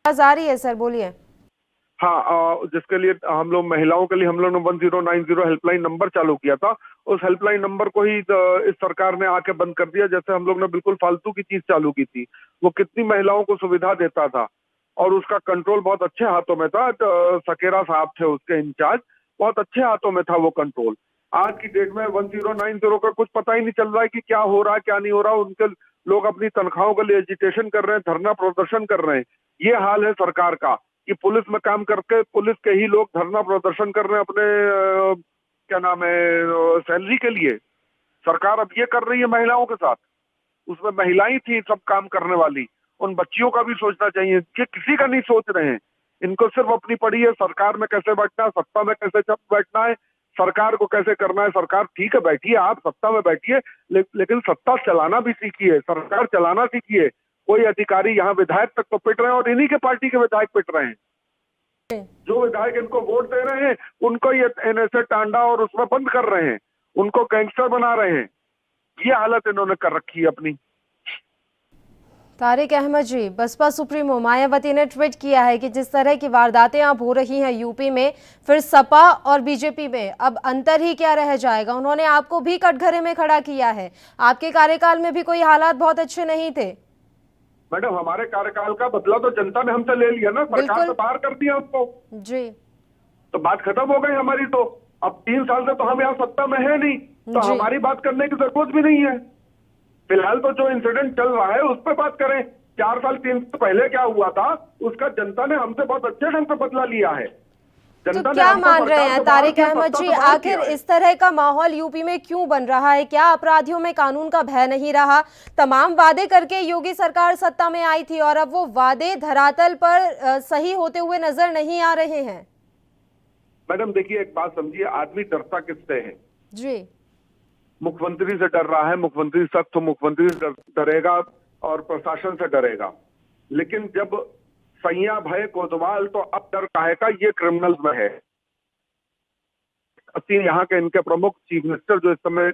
आवाज आ रही है सर, बोलिए। हाँ, जिसके लिए हम लोग महिलाओं के लिए हम लोग ने 1090 हेल्पलाइन नंबर चालू किया था। उस हेल्पलाइन नंबर को ही इस सरकार ने आके बंद कर दिया। जैसे हम लोग ने बिल्कुल फालतू की चीज चालू की थी। वो कितनी महिलाओं को सुविधा देता था और उसका कंट्रोल बहुत अच्छे हाथों में था। सकेरा साहब थे उसके इंचार्ज, बहुत अच्छे हाथों में था वो कंट्रोल। आज की डेट में 1090 का कुछ पता ही नहीं चल रहा है कि क्या हो रहा है क्या नहीं हो रहा। उनके लोग अपनी तनख्वाहों के लिए एजिटेशन कर रहे हैं, धरना प्रदर्शन कर रहे हैं। ये हाल है सरकार का कि पुलिस में काम करके पुलिस के ही लोग धरना प्रदर्शन कर रहे हैं अपने क्या नाम है सैलरी के लिए। सरकार अब ये कर रही है महिलाओं के साथ। उसमें महिलाएं थी सब काम करने वाली। उन बच्चियों का भी सोचना चाहिए कि किसी का नहीं सोच रहे हैं। इनको सिर्फ अपनी पड़ी है सरकार में कैसे बैठना है, सत्ता में कैसे बैठना है, सरकार को कैसे करना है। सरकार ठीक है बैठिए, आप सत्ता में बैठिए, लेकिन सत्ता चलाना भी सीखिए, सरकार चलाना सीखिए। कोई अधिकारी यहाँ विधायक तक तो पिट रहे हैं और इन्हीं के पार्टी के विधायक पिट रहे हैं। जो विधायक इनको वोट दे रहे हैं उनको ये एनएसए टांडा और उसमें बंद कर रहे हैं, उनको गैंगस्टर बना रहे हैं। ये हालत इन्होंने कर रखी है अपनी। तारिक अहमद जी, बसपा सुप्रीमो मायावती ने ट्वीट किया है कि जिस तरह की वारदातें अब हो रही हैं यूपी में, फिर सपा और बीजेपी में अब अंतर ही क्या रह जाएगा। उन्होंने आपको भी कटघरे में खड़ा किया है। आपके कार्यकाल में भी कोई हालात बहुत अच्छे नहीं थे। मैडम, हमारे कार्यकाल का बदला तो जनता ने हमसे ले लिया ना, सरकार से बाहर कर दिया हमको जी। तो बात खत्म हो गई हमारी। तो अब 3 साल से तो हम यहाँ सत्ता में है नहीं, तो हमारी बात करने की जरूरत भी नहीं है। फिलहाल तो जो इंसिडेंट चल रहा है उस पर बात करें। 4 साल 3 साल पहले क्या हुआ था उसका जनता ने हमसे बहुत अच्छे ढंग से बदला लिया है। तो क्या मान रहे हैं तारिक अहमद जी, आखिर इस तरह का माहौल यूपी में क्यों बन रहा है? क्या अपराधियों में कानून का भय नहीं रहा? तमाम वादे करके योगी सरकार सत्ता में आई थी और अब वो वादे धरातल पर सही होते हुए नजर नहीं आ रहे हैं। मैडम देखिए, एक बात समझिए, आदमी डरता किससे है जी? मुख्यमंत्री से डर रहा है। मुख्यमंत्री सख्त तो मुख्यमंत्री से डरेगा और प्रशासन से डरेगा। लेकिन जब सैया भय कोतवाल, तो अब डर काहे का, ये क्रिमिनल्स में है। यहाँ के इनके प्रमुख चीफ मिनिस्टर जो इस समय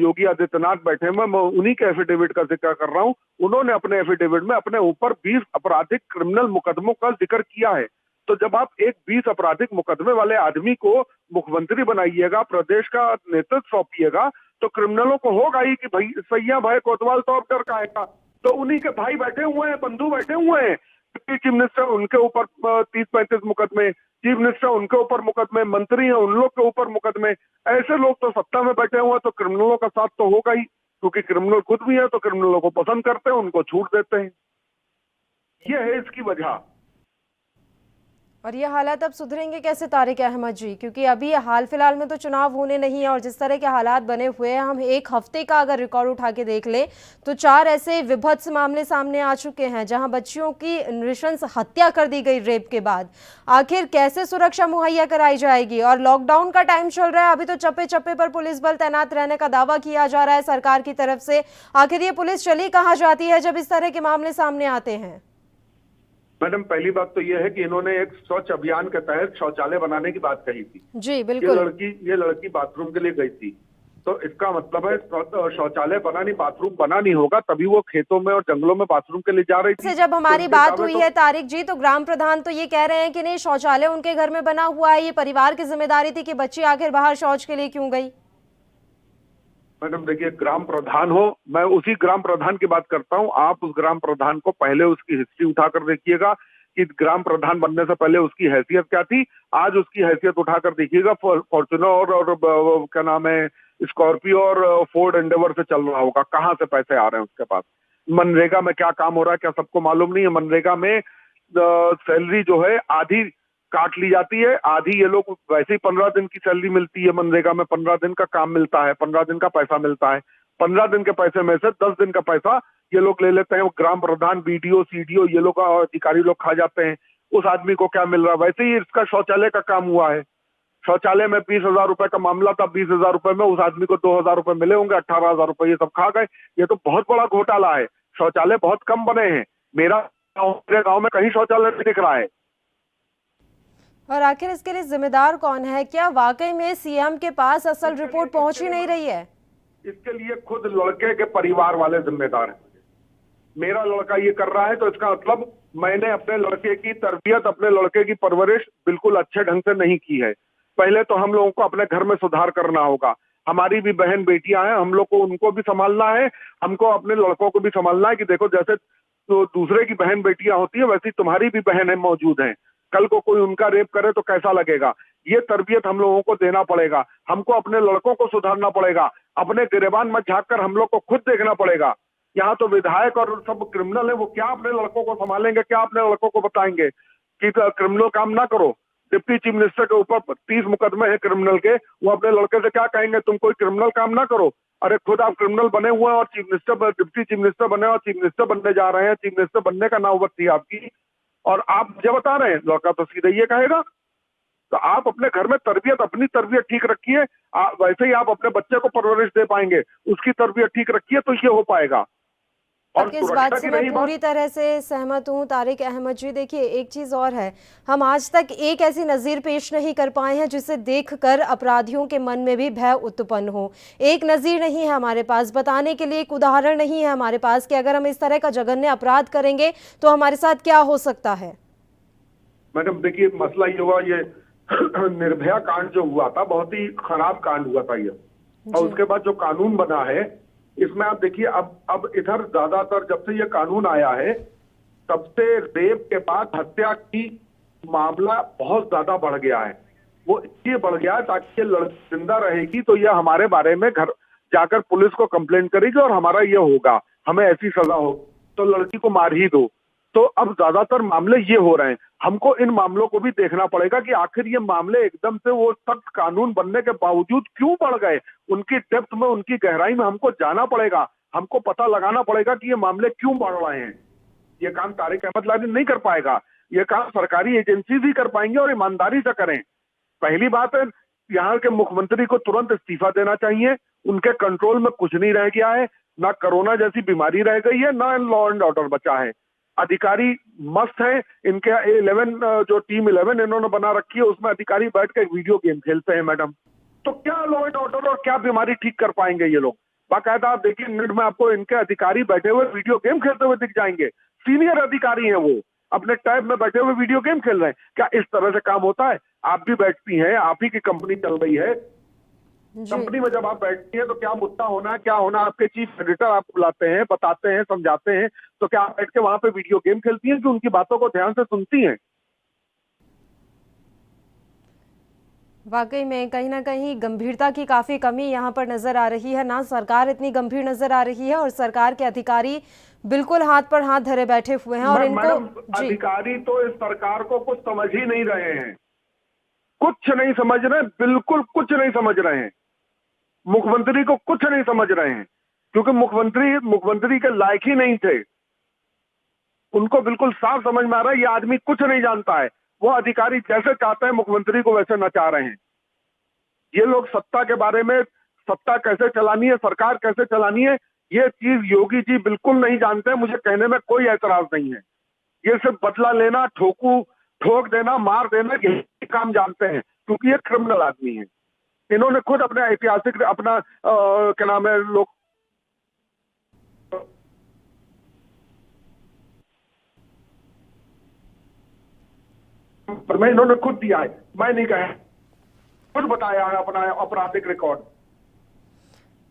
योगी आदित्यनाथ बैठे हैं, मैं उन्हीं के एफिडेविट का जिक्र कर रहा हूं। उन्होंने अपने एफिडेविट में अपने ऊपर 20 आपराधिक क्रिमिनल मुकदमों का जिक्र किया है। तो जब आप एक 20 आपराधिक मुकदमे वाले आदमी को मुख्यमंत्री बनाइएगा, प्रदेश का नेतृत्व सौंपिएगा, तो क्रिमिनलों को होगा ही कि भाई सैया भाई कोतवाल तो अब डर का आएगा। तो उन्हीं के भाई बैठे हुए हैं, बंधु बैठे हुए हैं। चीफ मिनिस्टर उनके ऊपर 30-35 मुकदमे, चीफ मिनिस्टर उनके ऊपर मुकदमे, मंत्री हैं उन लोग के ऊपर मुकदमे। ऐसे लोग तो सत्ता में बैठे हुए, तो क्रिमिनलों का साथ तो होगा ही, क्योंकि क्रिमिनल खुद भी है तो क्रिमिनलों को पसंद करते हैं, उनको छूट देते हैं। ये है इसकी वजह। और ये हालात अब सुधरेंगे कैसे तारिक अहमद जी, क्योंकि अभी हाल फिलहाल में तो चुनाव होने नहीं है और जिस तरह के हालात बने हुए हैं, हम एक हफ्ते का अगर रिकॉर्ड उठा के देख ले तो 4 ऐसे विभत्स मामले सामने आ चुके हैं जहां बच्चियों की नृशंस हत्या कर दी गई रेप के बाद। आखिर कैसे सुरक्षा मुहैया कराई जाएगी? और लॉकडाउन का टाइम चल रहा है, अभी तो चप्पे चप्पे पर पुलिस बल तैनात रहने का दावा किया जा रहा है सरकार की तरफ से। आखिर ये पुलिस चली कहाँ जाती है जब इस तरह के मामले सामने आते हैं? मैडम, पहली बात तो यह है कि इन्होंने एक स्वच्छ अभियान के तहत शौचालय बनाने की बात कही थी। जी बिल्कुल। ये लड़की बाथरूम के लिए गई थी, तो इसका मतलब है शौचालय बनानी, बाथरूम बना नहीं होगा, तभी वो खेतों में और जंगलों में बाथरूम के लिए जा रही थी। से जब हमारी बात हुई है तारिक जी, तो ग्राम प्रधान तो ये कह रहे हैं कि नहीं, शौचालय उनके घर में बना हुआ है, ये परिवार की जिम्मेदारी थी कि बच्ची आखिर बाहर शौच के लिए क्यों गई? मैडम देखिए, ग्राम प्रधान हो, मैं उसी ग्राम प्रधान की बात करता हूं। आप उस ग्राम प्रधान को पहले उसकी हिस्ट्री उठाकर देखिएगा कि ग्राम प्रधान बनने से पहले उसकी हैसियत क्या थी। आज उसकी हैसियत उठाकर देखिएगा, फॉर्च्यूनर और क्या नाम है, स्कॉर्पियो और फोर्ड एंडेवर से चल रहा होगा। कहां से पैसे आ रहे हैं उसके पास? मनरेगा में क्या काम हो रहा है क्या सबको मालूम नहीं है? मनरेगा में सैलरी जो है आधी काट ली जाती है, आधी ये लोग वैसे ही 15 दिन की सैलरी मिलती है। मनरेगा में 15 दिन का काम मिलता है, 15 दिन का पैसा मिलता है। 15 दिन के पैसे में से 10 दिन का पैसा ये लोग ले लेते हैं। ग्राम प्रधान, बीडीओ, सीडीओ, ये लोग अधिकारी लोग खा जाते हैं। उस आदमी को क्या मिल रहा है? वैसे ही इसका शौचालय का काम हुआ है। शौचालय में 20,000 रुपए का मामला था, 20,000 रुपए में उस आदमी को 2,000 रुपए मिले होंगे, 18,000 रुपए ये सब खा गए। ये तो बहुत बड़ा घोटाला है। शौचालय बहुत कम बने हैं। मेरे गाँव में कहीं शौचालय नहीं दिख रहा है। और आखिर इसके लिए जिम्मेदार कौन है? क्या वाकई में सीएम के पास असल रिपोर्ट पहुंच ही नहीं रही है? इसके लिए खुद लड़के के परिवार वाले जिम्मेदार हैं। मेरा लड़का ये कर रहा है तो इसका मतलब मैंने अपने लड़के की तरबियत, अपने लड़के की परवरिश बिल्कुल अच्छे ढंग से नहीं की है। पहले तो हम लोगों को अपने घर में सुधार करना होगा। हमारी भी बहन बेटियां हैं, हम लोग को उनको भी संभालना है, हमको अपने लड़कों को भी संभालना है कि देखो जैसे तो दूसरे की बहन बेटियां होती है वैसी तुम्हारी भी बहन है मौजूद हैं। कल को कोई उनका रेप करे तो कैसा लगेगा? ये तरबियत हम लोगों को देना पड़ेगा। हमको अपने लड़कों को सुधारना पड़ेगा। अपने गिरेबान में झांककर हम लोग को खुद देखना पड़ेगा। यहाँ तो विधायक और सब क्रिमिनल है, वो क्या अपने लड़कों को संभालेंगे? क्या अपने लड़कों को बताएंगे कि क्रिमिनल काम ना करो? डिप्टी चीफ मिनिस्टर के ऊपर 30 मुकदमे हैं क्रिमिनल के, वो अपने लड़के से क्या कहेंगे तुम कोई क्रिमिनल काम ना करो? अरे खुद आप क्रिमिनल बने हुए हैं और chief minister, deputy chief minister बने और चीफ मिनिस्टर बनने जा रहे हैं। चीफ मिनिस्टर बनने का नौबत थी आपकी और आप मुझे बता रहे हैं लड़का तो सीधे ये कहेगा। तो आप अपने घर में तरबियत, अपनी तरबियत ठीक रखिए, वैसे ही आप अपने बच्चे को परवरिश दे पाएंगे। उसकी तरबियत ठीक रखिए तो ये हो पाएगा। और इस बात से मैं पूरी तरह से सहमत हूँ तारिक अहमद जी। देखिए एक चीज़ और है, हम आज तक एक ऐसी नज़ीर पेश नहीं कर पाए हैं जिसे देखकर अपराधियों के मन में भी भय उत्पन्न हो। एक नज़ीर नहीं है हमारे पास, बताने के लिए एक उदाहरण नहीं है हमारे पास कि अगर हम इस तरह का जघन्य अपराध करेंगे तो हमारे साथ क्या हो सकता है। मैडम देखिए, मसला ये हुआ, ये निर्भया कांड जो हुआ था बहुत ही खराब कांड हुआ था ये, और उसके बाद जो कानून बना है इसमें आप देखिए अब इधर ज्यादातर जब से ये कानून आया है तब से रेप के बाद हत्या की मामला बहुत ज्यादा बढ़ गया है। वो इसलिए बढ़ गया है ताकि ये लड़की जिंदा रहेगी तो ये हमारे बारे में घर जाकर पुलिस को कंप्लेंट करेगी और हमारा ये होगा, हमें ऐसी सजा हो, तो लड़की को मार ही दो। तो अब ज्यादातर मामले ये हो रहे हैं। हमको इन मामलों को भी देखना पड़ेगा कि आखिर ये मामले एकदम से वो सख्त कानून बनने के बावजूद क्यों बढ़ गए। उनकी डेप्थ में, उनकी गहराई में हमको जाना पड़ेगा, हमको पता लगाना पड़ेगा कि ये मामले क्यों बढ़ रहे हैं। ये काम तारिक अहमद लादी नहीं कर पाएगा, ये काम सरकारी एजेंसी ही कर पाएंगे और ईमानदारी से करें। पहली बात है, यहाँ के मुख्यमंत्री को तुरंत इस्तीफा देना चाहिए। उनके कंट्रोल में कुछ नहीं रह गया है, ना कोरोना जैसी बीमारी रह गई है, ना लॉ एंड ऑर्डर बचा है। अधिकारी मस्त हैं, इनके 11 जो टीम 11 इन्होंने बना रखी है उसमें अधिकारी बैठ के वीडियो गेम खेलते हैं मैडम। तो क्या लॉ एंड ऑर्डर और क्या बीमारी ठीक कर पाएंगे ये लोग? बाकायदा आप देखिए मिनट में आपको इनके अधिकारी बैठे हुए वीडियो गेम खेलते हुए दिख जाएंगे। सीनियर अधिकारी हैं, वो अपने टैब में बैठे हुए वीडियो गेम खेल रहे हैं। क्या इस तरह से काम होता है? आप भी बैठती हैं, आप ही की कंपनी चल रही है, कंपनी में जब आप बैठती हैं तो क्या मुद्दा होना है, क्या होना, आपके चीफ एडिटर आपको बुलाते हैं, बताते हैं, समझाते हैं, तो क्या आप बैठ के वहां पे वीडियो गेम खेलती हैं कि उनकी बातों को ध्यान से सुनती हैं? वाकई में कहीं ना कहीं गंभीरता की काफ़ी कमी यहाँ पर नज़र आ रही है। ना सरकार इतनी गंभीर नज़र आ रही है और सरकार के अधिकारी बिल्कुल हाथ पर हाथ धरे बैठे हुए हैं और इनको मैडम, जी अधिकारी तो इस सरकार को कुछ समझ ही नहीं रहे हैं, कुछ नहीं समझ रहे, बिल्कुल कुछ नहीं समझ रहे हैं। मुख्यमंत्री को कुछ नहीं समझ रहे हैं, क्योंकि मुख्यमंत्री के लायक ही नहीं थे। उनको बिल्कुल साफ समझ में आ रहा है ये आदमी कुछ नहीं जानता है। वो अधिकारी जैसे चाहते हैं मुख्यमंत्री को वैसे नचा रहे हैं। ये लोग सत्ता के बारे में, सत्ता कैसे चलानी है, सरकार कैसे चलानी है, ये चीज योगी जी बिल्कुल नहीं जानते हैं। मुझे कहने में कोई एतराज नहीं है। ये सिर्फ बदला लेना, ठोक देना, मार देना, यही काम जानते हैं, क्योंकि ये क्रिमिनल आदमी है। इन्होंने खुद अपने ऐतिहासिक अपना क्या नाम है लोग पर मैं इन्होंने खुद दिया है, मैं नहीं कहा, खुद बताया है अपना आपराधिक रिकॉर्ड।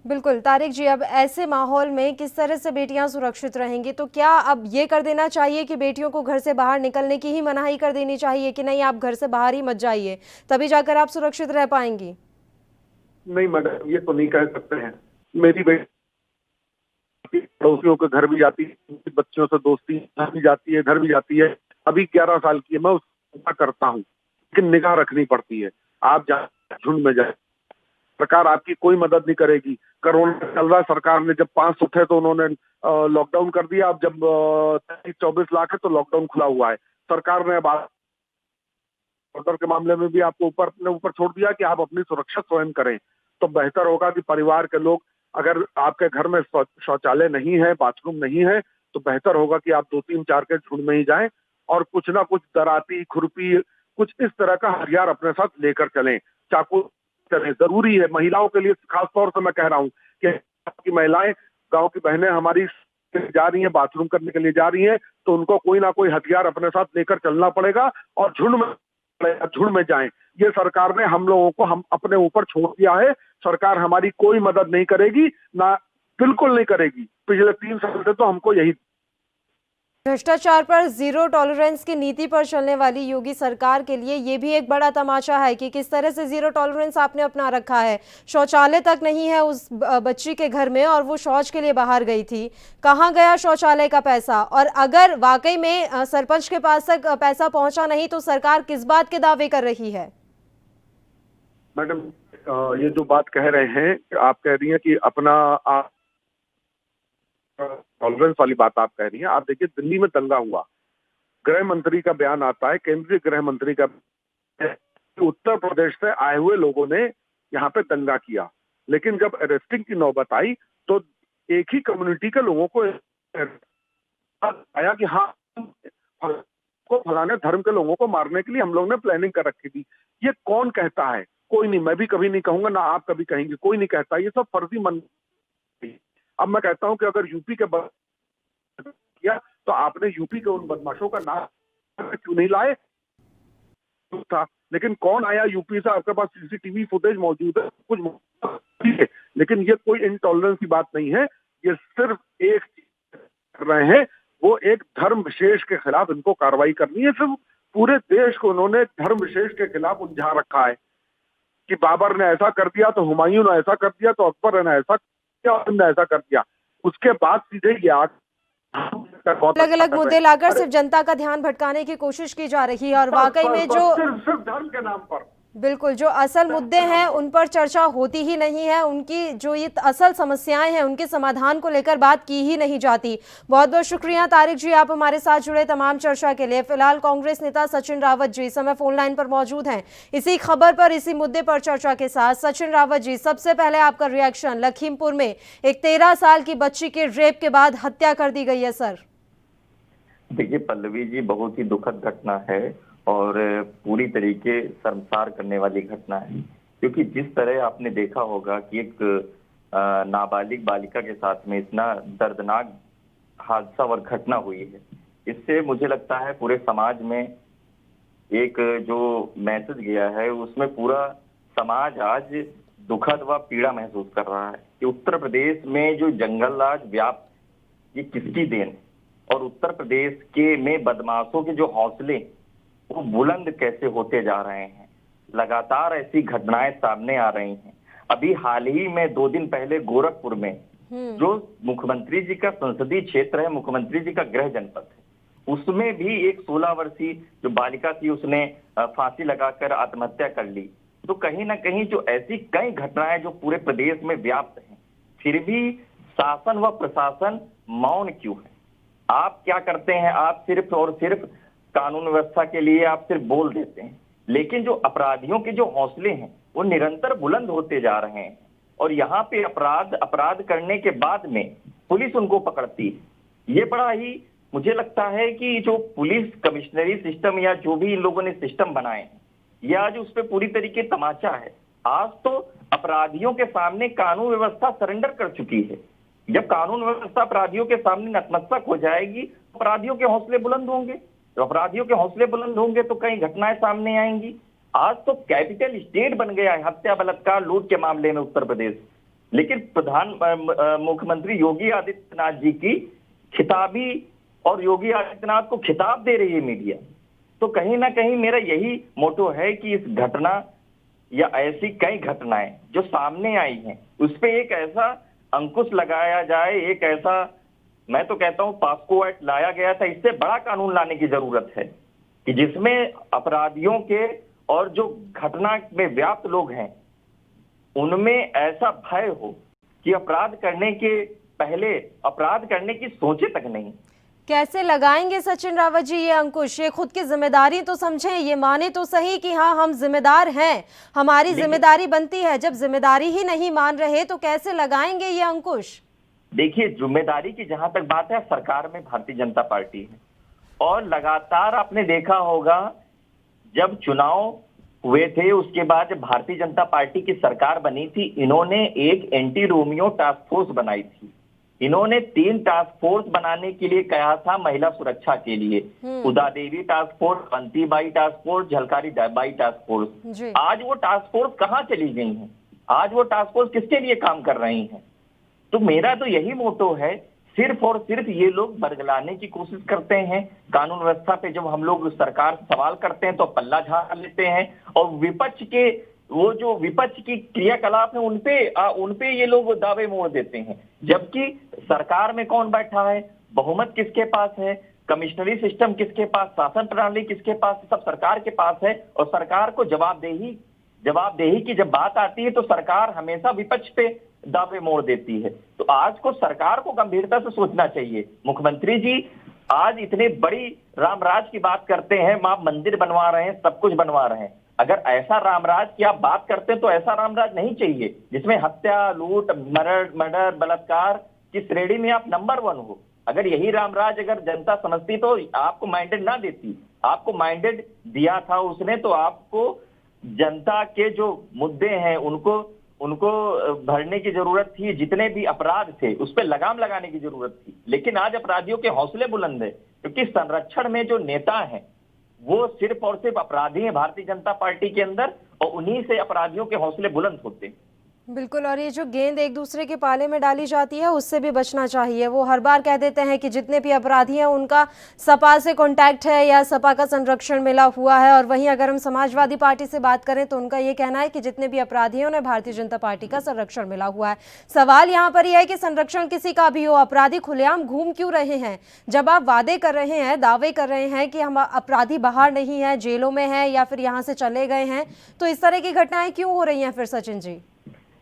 बिल्कुल तारिक जी, अब ऐसे माहौल में किस तरह से बेटियां सुरक्षित रहेंगी? तो क्या अब ये कर देना चाहिए कि बेटियों को घर से बाहर निकलने की ही मनाही कर देनी चाहिए कि नहीं आप घर से बाहर ही मत जाइए, तभी जाकर आप सुरक्षित रह पाएंगी? नहीं मैडम, ये तो नहीं कह सकते हैं। मेरी बेटी पड़ोसियों के घर भी जाती है, बच्चों से दोस्ती घर भी जाती है, इधर भी जाती है। अभी 11 साल की है, मैं उसका करता हूँ, लेकिन निगाह रखनी पड़ती है। आप झुंड में जाए, सरकार आपकी कोई मदद नहीं करेगी। कोरोना चल रहा है, सरकार ने जब 500 थे तो उन्होंने लॉकडाउन कर दिया। अब जब 24 लाख है तो लॉकडाउन खुला हुआ है। सरकार ने अब ऑर्डर के मामले में भी आपको ऊपर छोड़ दिया कि आप अपनी सुरक्षा स्वयं करें। तो बेहतर होगा कि परिवार के लोग, अगर आपके घर में शौचालय नहीं है, बाथरूम नहीं है, तो बेहतर होगा कि आप 2-3-4 के झुंड में ही जाएं और कुछ ना कुछ दराती, खुरपी, कुछ इस तरह का हथियार अपने साथ लेकर चलें। चाकू चलें, जरूरी है महिलाओं के लिए। खास तौर से मैं कह रहा हूँ कि महिलाएं, गांव की बहनें हमारी जा रही हैं, बाथरूम करने के लिए जा रही हैं, तो उनको कोई ना कोई हथियार अपने साथ लेकर चलना पड़ेगा और झुंड में जाएं। ये सरकार ने हम लोगों को हम अपने ऊपर छोड़ दिया है। सरकार हमारी कोई मदद नहीं करेगी, ना बिल्कुल नहीं करेगी। पिछले 3 साल से तो हमको यही। भ्रष्टाचार पर जीरो टॉलरेंस की नीति पर चलने वाली योगी सरकार के लिए ये भी एक बड़ा तमाचा है कि किस तरह से जीरो टॉलरेंस आपने अपना रखा है। शौचालय तक नहीं है उस बच्ची के घर में और वो शौच के लिए बाहर गई थी। कहाँ गया शौचालय का पैसा? और अगर वाकई में सरपंच के पास तक पैसा पहुंचा नहीं तो सरकार किस बात के दावे कर रही है? मैडम, ये जो बात कह रहे हैं, आप कह रही हैं कि अपना टॉलरेंस वाली बात आप कह रही हैं। आप देखिए, दिल्ली में दंगा हुआ, गृह मंत्री का बयान आता है, केंद्रीय गृह मंत्री का, उत्तर प्रदेश से आए हुए लोगों ने यहाँ पे दंगा किया, लेकिन जब अरेस्टिंग की नौबत आई तो एक ही कम्युनिटी के लोगों को आया कि हाँ, को फलाने धर्म के लोगों को मारने के लिए हम लोगों ने प्लानिंग कर रखी थी। ये कौन कहता है? कोई नहीं। मैं भी कभी नहीं कहूंगा, ना आप कभी कहेंगे, कोई नहीं कहता। ये सब फर्जी मन। अब मैं कहता हूं कि अगर यूपी के किया तो आपने यूपी के उन बदमाशों का नाम क्यों नहीं लाए था? लेकिन कौन आया यूपी से? आपके पास सीसीटीवी फुटेज मौजूद है, कुछ है, लेकिन ये कोई इनटॉलरेंस की बात नहीं है। ये सिर्फ एक चीज कर रहे हैं, वो एक धर्म विशेष के खिलाफ इनको कार्रवाई करनी है। सिर्फ पूरे देश को उन्होंने धर्म विशेष के खिलाफ उलझा रखा है कि बाबर ने ऐसा कर दिया तो हुमायूं ने ऐसा कर दिया तो अकबर ने ऐसा किया और ने ऐसा कर दिया। उसके बाद सीधे ये अलग अलग मुद्दे लाकर सिर्फ जनता का ध्यान भटकाने की कोशिश की जा रही है और वाकई में जो सिर्फ धर्म के नाम पर बिल्कुल जो असल मुद्दे हैं उन पर चर्चा होती ही नहीं है। उनकी जो ये असल समस्याएं हैं उनके समाधान को लेकर बात की ही नहीं जाती। बहुत बहुत शुक्रिया तारिक जी, आप हमारे साथ जुड़े तमाम चर्चा के लिए। फिलहाल कांग्रेस नेता सचिन रावत जी समय फोन लाइन पर मौजूद हैं इसी खबर पर, इसी मुद्दे पर चर्चा के साथ। सचिन रावत जी, सबसे पहले आपका रिएक्शन। लखीमपुर में एक 13 साल की बच्ची के रेप के बाद हत्या कर दी गई है सर। देखिए पल्लवी जी, बहुत ही दुखद घटना है और पूरी तरीके शर्मसार करने वाली घटना है, क्योंकि जिस तरह आपने देखा होगा कि एक नाबालिग बालिका के साथ में इतना दर्दनाक हादसा और घटना हुई है, इससे मुझे लगता है पूरे समाज में एक जो मैसेज गया है उसमें पूरा समाज आज दुखद व पीड़ा महसूस कर रहा है कि उत्तर प्रदेश में जो जंगल राज व्याप्त, ये किसकी देन, और उत्तर प्रदेश के में बदमाशों के जो हौसले वो बुलंद कैसे होते जा रहे हैं। लगातार ऐसी घटनाएं सामने आ रही हैं। अभी हाल ही में 2 दिन पहले गोरखपुर में जो मुख्यमंत्री जी का संसदीय क्षेत्र है, मुख्यमंत्री जी का गृह जनपद है, उसमें भी एक 16 वर्षीय जो बालिका थी उसने फांसी लगाकर आत्महत्या कर ली। तो कहीं ना कहीं जो ऐसी कई घटनाएं जो पूरे प्रदेश में व्याप्त हैं, फिर भी शासन व प्रशासन मौन क्यों है? आप क्या करते हैं? आप सिर्फ और सिर्फ कानून व्यवस्था के लिए आप सिर्फ बोल देते हैं, लेकिन जो अपराधियों के जो हौसले हैं वो निरंतर बुलंद होते जा रहे हैं। और यहाँ पे अपराध करने के बाद में पुलिस उनको पकड़ती है। ये बड़ा ही मुझे लगता है कि जो पुलिस कमिश्नरी सिस्टम या जो भी इन लोगों ने सिस्टम बनाए हैं, ये आज उस पर पूरी तरीके तमाचा है। आज तो अपराधियों के सामने कानून व्यवस्था सरेंडर कर चुकी है। जब कानून व्यवस्था अपराधियों के सामने नतमस्तक हो जाएगी, अपराधियों के हौसले बुलंद होंगे। तो अपराधियों के हौसले बुलंद होंगे तो कई घटनाएं सामने आएंगी। आज तो कैपिटल स्टेट बन गया है हत्या, बलात्कार, लूट के मामले में उत्तर प्रदेश। लेकिन मुख्यमंत्री योगी आदित्यनाथ जी की खिताबी और योगी आदित्यनाथ को खिताब दे रही है मीडिया। तो कहीं ना कहीं मेरा यही मोटो है कि इस घटना या ऐसी कई घटनाएं जो सामने आई हैं उस पे एक ऐसा अंकुश लगाया जाए, एक ऐसा, मैं तो कहता हूं पॉस्को एक्ट लाया गया था, इससे बड़ा कानून लाने की जरूरत है कि जिसमें अपराधियों के और जो घटना में व्याप्त लोग हैं उनमें ऐसा भय हो कि अपराध करने के पहले अपराध करने की सोचे तक नहीं। कैसे लगाएंगे सचिन रावत जी ये अंकुश? ये खुद की जिम्मेदारी तो समझें, ये माने तो सही कि हाँ हम जिम्मेदार हैं, हमारी जिम्मेदारी बनती है। जब जिम्मेदारी ही नहीं मान रहे तो कैसे लगाएंगे ये अंकुश? देखिए, जिम्मेदारी की जहां तक बात है, सरकार में भारतीय जनता पार्टी है और लगातार आपने देखा होगा जब चुनाव हुए थे उसके बाद जब भारतीय जनता पार्टी की सरकार बनी थी, इन्होंने एक एंटी रोमियो टास्क फोर्स बनाई थी। इन्होंने 3 टास्क फोर्स बनाने के लिए कहा था महिला सुरक्षा के लिए, Uda Devi task force, Banti Bai task force, Jhalkari Bai task force. आज वो टास्क फोर्स कहाँ चली गई हैं? आज वो टास्क फोर्स किसके लिए काम कर रही हैं? तो मेरा तो यही मोटो है, सिर्फ और सिर्फ ये लोग बरगलाने की कोशिश करते हैं कानून व्यवस्था पे। जब हम लोग सरकार से सवाल करते हैं तो पल्ला झाड़ लेते हैं और विपक्ष के वो जो विपक्ष की क्रियाकलाप है उनपे ये लोग दावे मोड़ देते हैं। जबकि सरकार में कौन बैठा है, बहुमत किसके पास है, कमिश्नरी सिस्टम किसके पास, शासन प्रणाली किसके पास, सब सरकार के पास है। और सरकार को जवाबदेही की जब बात आती है तो सरकार हमेशा विपक्ष पे दावे मोड़ देती है। तो आज को सरकार को गंभीरता से सोचना चाहिए। मुख्यमंत्री जी आज इतने बड़ी रामराज की बात करते हैं, आप मंदिर बनवा रहे हैं, सब कुछ बनवा रहे हैं। अगर ऐसा रामराज की आप बात करते हैं तो ऐसा रामराज नहीं चाहिए जिसमें हत्या, लूट, मर्डर, बलात्कार की श्रेणी में आप नंबर 1 हो। अगर यही रामराज अगर जनता समझती तो आपको माइंडेड ना देती। आपको माइंडेड दिया था उसने तो आपको जनता के जो मुद्दे हैं उनको भरने की जरूरत थी, जितने भी अपराध थे उस पर लगाम लगाने की जरूरत थी। लेकिन आज अपराधियों के हौसले बुलंद है क्योंकि संरक्षण में जो नेता हैं वो सिर्फ और सिर्फ अपराधी हैं भारतीय जनता पार्टी के अंदर, और उन्हीं से अपराधियों के हौसले बुलंद होते हैं। बिल्कुल, और ये जो गेंद एक दूसरे के पाले में डाली जाती है उससे भी बचना चाहिए। वो हर बार कह देते हैं कि जितने भी अपराधी हैं उनका सपा से कांटेक्ट है या सपा का संरक्षण मिला हुआ है, और वहीं अगर हम समाजवादी पार्टी से बात करें तो उनका ये कहना है कि जितने भी अपराधी हैं उन्हें भारतीय जनता पार्टी का संरक्षण मिला हुआ है। सवाल यहाँ पर यह है कि संरक्षण किसी का भी हो, अपराधी खुलेआम घूम क्यों रहे हैं? जब आप वादे कर रहे हैं, दावे कर रहे हैं कि हम अपराधी बाहर नहीं है, जेलों में है या फिर यहाँ से चले गए हैं, तो इस तरह की घटनाएं क्यों हो रही हैं फिर सचिन जी?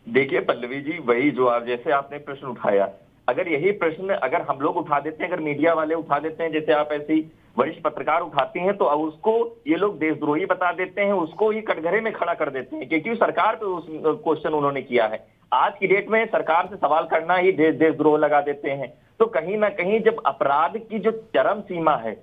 देखिए पल्लवी जी, वही जो आप जैसे आपने प्रश्न उठाया, अगर यही प्रश्न अगर हम लोग उठा देते हैं, अगर मीडिया वाले उठा देते हैं, जैसे आप ऐसी वरिष्ठ पत्रकार उठाती हैं, तो उसको ये लोग देशद्रोही बता देते हैं, उसको ही कटघरे में खड़ा कर देते हैं क्योंकि सरकार पे उस क्वेश्चन उन्होंने किया है। आज की डेट में सरकार से सवाल करना ही देशद्रोह लगा देते हैं। तो कहीं ना कहीं जब अपराध की जो चरम सीमा है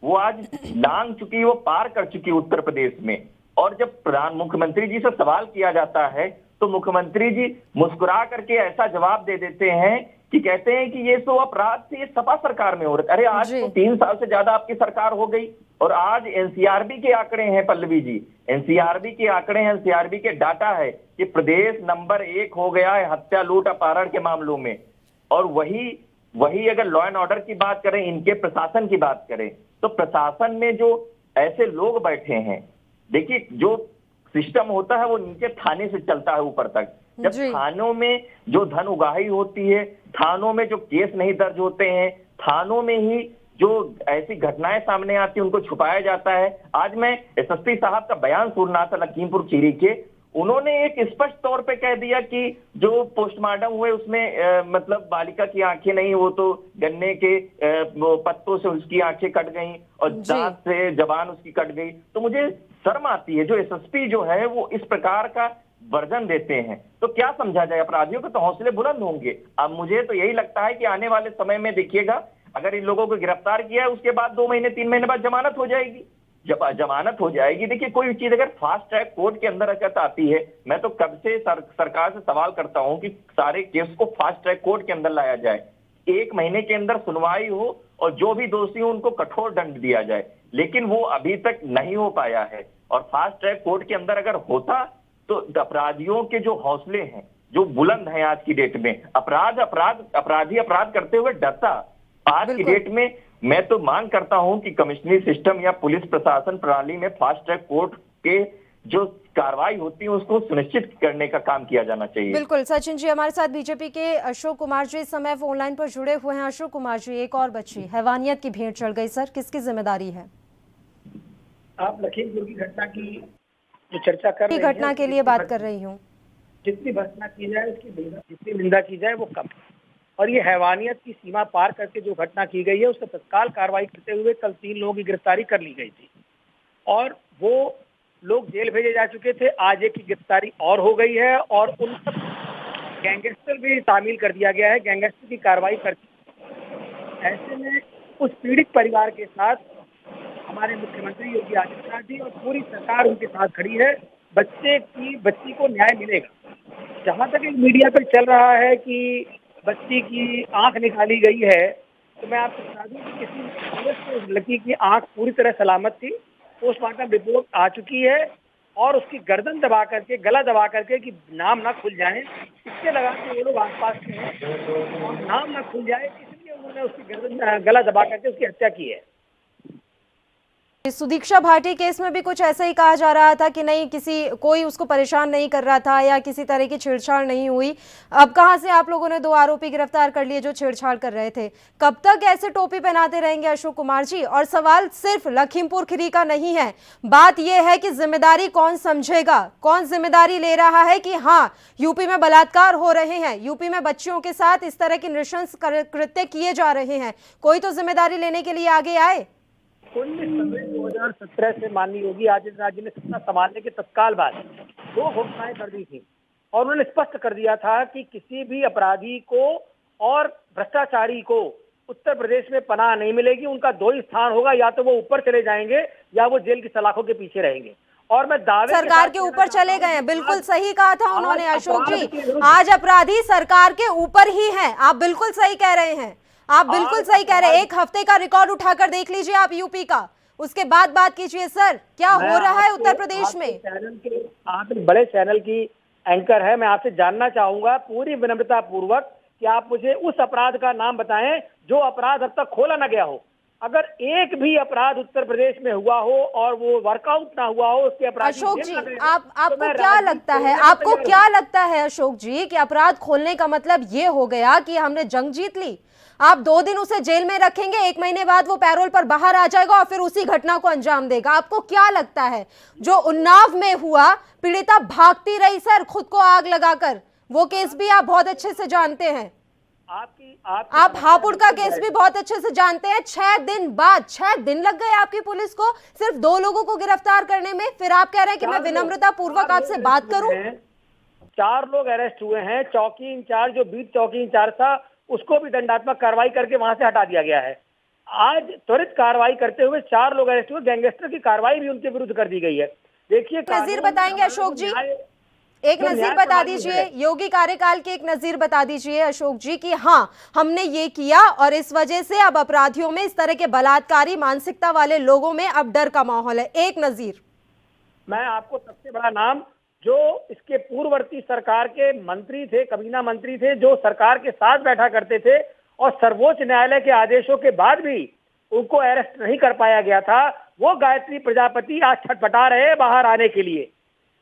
वो आज लांघ चुकी, वो पार कर चुकी उत्तर प्रदेश में, और जब मुख्यमंत्री जी से सवाल किया जाता है तो मुख्यमंत्री जी मुस्कुरा करके ऐसा जवाब दे देते हैं कि कहते हैं कि ये तो अपराध से ये सपा सरकार में हो रहा है। अरे आज तो 3 साल से ज्यादा आपकी सरकार हो गई, और आज एनसीआरबी के आंकड़े हैं पल्लवी जी, एनसीआरबी के आंकड़े हैं, एनसीआरबी के डाटा है कि प्रदेश नंबर 1 हो गया है हत्या, लूट, अपहरण के मामलों में। और वही अगर लॉ एंड ऑर्डर की बात करें, इनके प्रशासन की बात करें, तो प्रशासन में जो ऐसे लोग बैठे हैं, देखिए जो सिस्टम होता है वो नीचे थाने से चलता है ऊपर तक, जब जी। थानों में जो धन उगाही होती है, थानों में जो केस नहीं दर्ज होते हैं, थानों में ही जो ऐसी घटनाएं सामने आती है उनको छुपाया जाता है। आज मैं एसएसपी साहब का बयान सुन रहा था लखीमपुर खीरी के, उन्होंने एक स्पष्ट तौर पे कह दिया कि जो पोस्टमार्टम हुए उसमें मतलब बालिका की आंखें नहीं, वो तो गन्ने के वो पत्तों से उसकी आंखें कट गई और जी। दांत से जबान उसकी कट गई। तो मुझे शर्म आती है जो एसएसपी जो है वो इस प्रकार का वर्जन देते हैं, तो क्या समझा जाए? अपराधियों के तो हौसले बुलंद होंगे। अब मुझे तो यही लगता है कि आने वाले समय में देखिएगा, अगर इन लोगों को गिरफ्तार किया है उसके बाद 2 महीने 3 महीने बाद जमानत हो जाएगी। जब जमानत हो जाएगी, देखिए कोई चीज अगर फास्ट ट्रैक कोर्ट के अंदर अगर आती है, मैं तो कब से सरकार से सवाल करता हूं कि सारे केस को फास्ट ट्रैक कोर्ट के अंदर लाया जाए, 1 महीने के अंदर सुनवाई हो और जो भी दोषी हो उनको कठोर दंड दिया जाए, लेकिन वो अभी तक नहीं हो पाया है। और फास्ट ट्रैक कोर्ट के अंदर अगर होता तो अपराधियों के जो हौसले हैं जो बुलंद हैं आज की डेट में, अपराधी अपराध करते हुए डरता। आज की डेट में मैं तो मांग करता हूं कि कमिश्नरी सिस्टम या पुलिस प्रशासन प्रणाली में फास्ट ट्रैक कोर्ट के जो कार्रवाई होती है उसको सुनिश्चित करने का काम किया जाना चाहिए। बिल्कुल सचिन जी, हमारे साथ बीजेपी के अशोक कुमार जी इस समय फोन लाइन पर जुड़े हुए हैं। अशोक कुमार जी, एक और बच्ची हैवानियत की भेंट चढ़ गई, सर किसकी जिम्मेदारी है? आप लखीमपुर की घटना की जो चर्चा कर रहे हैं, घटना के लिए बात कर रही हूँ। जितनी भर्त्सना की जाए उसकी जितनी निंदा की जाए वो कम, और ये हैवानियत की सीमा पार करके जो घटना की गई है उससे तत्काल कार्रवाई करते हुए कल 3 लोगों की गिरफ्तारी कर ली गई थी और वो लोग जेल भेजे जा चुके थे। आज एक की गिरफ्तारी और हो गई है और उन सब गैंगस्टर भी शामिल कर दिया गया है, गैंगस्टर की कार्रवाई कर। ऐसे में उस पीड़ित परिवार के साथ हमारे मुख्यमंत्री योगी आदित्यनाथ जी और पूरी सरकार उनके साथ खड़ी है। बच्ची को न्याय मिलेगा। जहाँ तक एक मीडिया पर चल रहा है कि बच्ची की आंख निकाली गई है, तो मैं आपको बता दूं कि किसी लड़की की आंख पूरी तरह सलामत थी। पोस्टमार्टम रिपोर्ट आ चुकी है और उसकी गर्दन दबा करके, गला दबा करके कि नाम ना खुल जाए, इससे लगा कि वो लोग आसपास के हैं और नाम ना खुल जाए, इसलिए उन्होंने उसकी गर्दन गला दबा करके उसकी हत्या की है। सुदीक्षा भाटी केस में भी कुछ ऐसा ही कहा जा रहा था कि नहीं, कोई उसको परेशान नहीं कर रहा था या किसी तरह की छेड़छाड़ नहीं हुई। अब कहां से आप लोगों ने 2 आरोपी गिरफ्तार कर लिए जो छेड़छाड़ कर रहे थे? कब तक ऐसे टोपी पहनाते रहेंगे अशोक कुमार जी? और सवाल सिर्फ लखीमपुर खीरी का नहीं है, बात यह है कि जिम्मेदारी कौन समझेगा, कौन जिम्मेदारी ले रहा है कि हाँ यूपी में बलात्कार हो रहे हैं, यूपी में बच्चियों के साथ इस तरह के नृशंस कृत्य किए जा रहे हैं, कोई तो जिम्मेदारी लेने के लिए आगे आए। 2017 से माननीय योगी आदित्यनाथ जी ने सत्ता संभालने के तत्काल बाद 2 घोषणाएं कर दी थी और उन्होंने स्पष्ट कर दिया था कि किसी भी अपराधी को और भ्रष्टाचारी को उत्तर प्रदेश में पनाह नहीं मिलेगी। उनका 2 ही स्थान होगा, या तो वो ऊपर चले जाएंगे या वो जेल की सलाखों के पीछे रहेंगे। और मैं दावे सरकार के ऊपर चले गए हैं, बिल्कुल सही कहा था उन्होंने अशोक जी। आज अपराधी सरकार के ऊपर ही हैं, आप बिल्कुल सही कह रहे हैं, आप बिल्कुल सही कह रहे हैं। 1 हफ्ते का रिकॉर्ड उठाकर देख लीजिए आप यूपी का, उसके बाद बात कीजिए सर क्या हो रहा है उत्तर प्रदेश में। आप एक बड़े चैनल की एंकर है, मैं आपसे जानना चाहूंगा पूरी विनम्रता पूर्वक कि आप मुझे उस अपराध का नाम बताएं जो अपराध अब तक खोला न गया हो। अगर एक भी अपराध उत्तर प्रदेश में हुआ हो और वो वर्कआउट ना हुआ हो, उसके अपराध। अशोक जी, आपको क्या लगता है, आपको क्या लगता है अशोक जी कि अपराध खोलने का मतलब ये हो गया कि हमने जंग जीत ली? आप 2 दिन उसे जेल में रखेंगे, 1 महीने बाद वो पैरोल पर बाहर आ जाएगा और फिर उसी घटना को अंजाम देगा। आपको क्या लगता है जो उन्नाव में हुआ, पीड़िता भागती रही सर खुद को आग लगाकर, वो केस भी आप बहुत अच्छे से जानते हैं। आप हापुड़ का केस भी बहुत अच्छे से जानते हैं। 6 दिन बाद, 6 दिन लग गए आपकी पुलिस को सिर्फ 2 लोगों को गिरफ्तार करने में, फिर आप कह रहे हैं कि मैं विनम्रता पूर्वक आपसे बात करूं। 4 लोग अरेस्ट हुए हैं। चौकी इंचार्ज, जो बीट चौकी इंचार्ज था, उसको भी दंडात्मक कार्रवाई करके वहां से हटा दिया गया है। आज त्वरित कार्रवाई करते हुए 4 लोग अरेस्ट हुए, गैंगस्टर की कार्रवाई भी उनके विरुद्ध कर दी गई है। देखिए नजीर बताएंगे अशोक जी, एक नजीर बता दीजिए, योगी कार्यकाल की एक नजीर बता दीजिए अशोक जी कि हाँ हमने ये किया और इस वजह से अब अपराधियों में, इस तरह के बलात्कारी मानसिकता वाले लोगों में अब डर का माहौल है। एक नजीर मैं आपको सबसे बड़ा नाम, जो इसके पूर्ववर्ती सरकार के मंत्री थे, कबीना मंत्री थे, जो सरकार के साथ बैठा करते थे और सर्वोच्च न्यायालय के आदेशों के बाद भी उनको अरेस्ट नहीं कर पाया गया था, वो गायत्री प्रजापति आज छटपटा रहे बाहर आने के लिए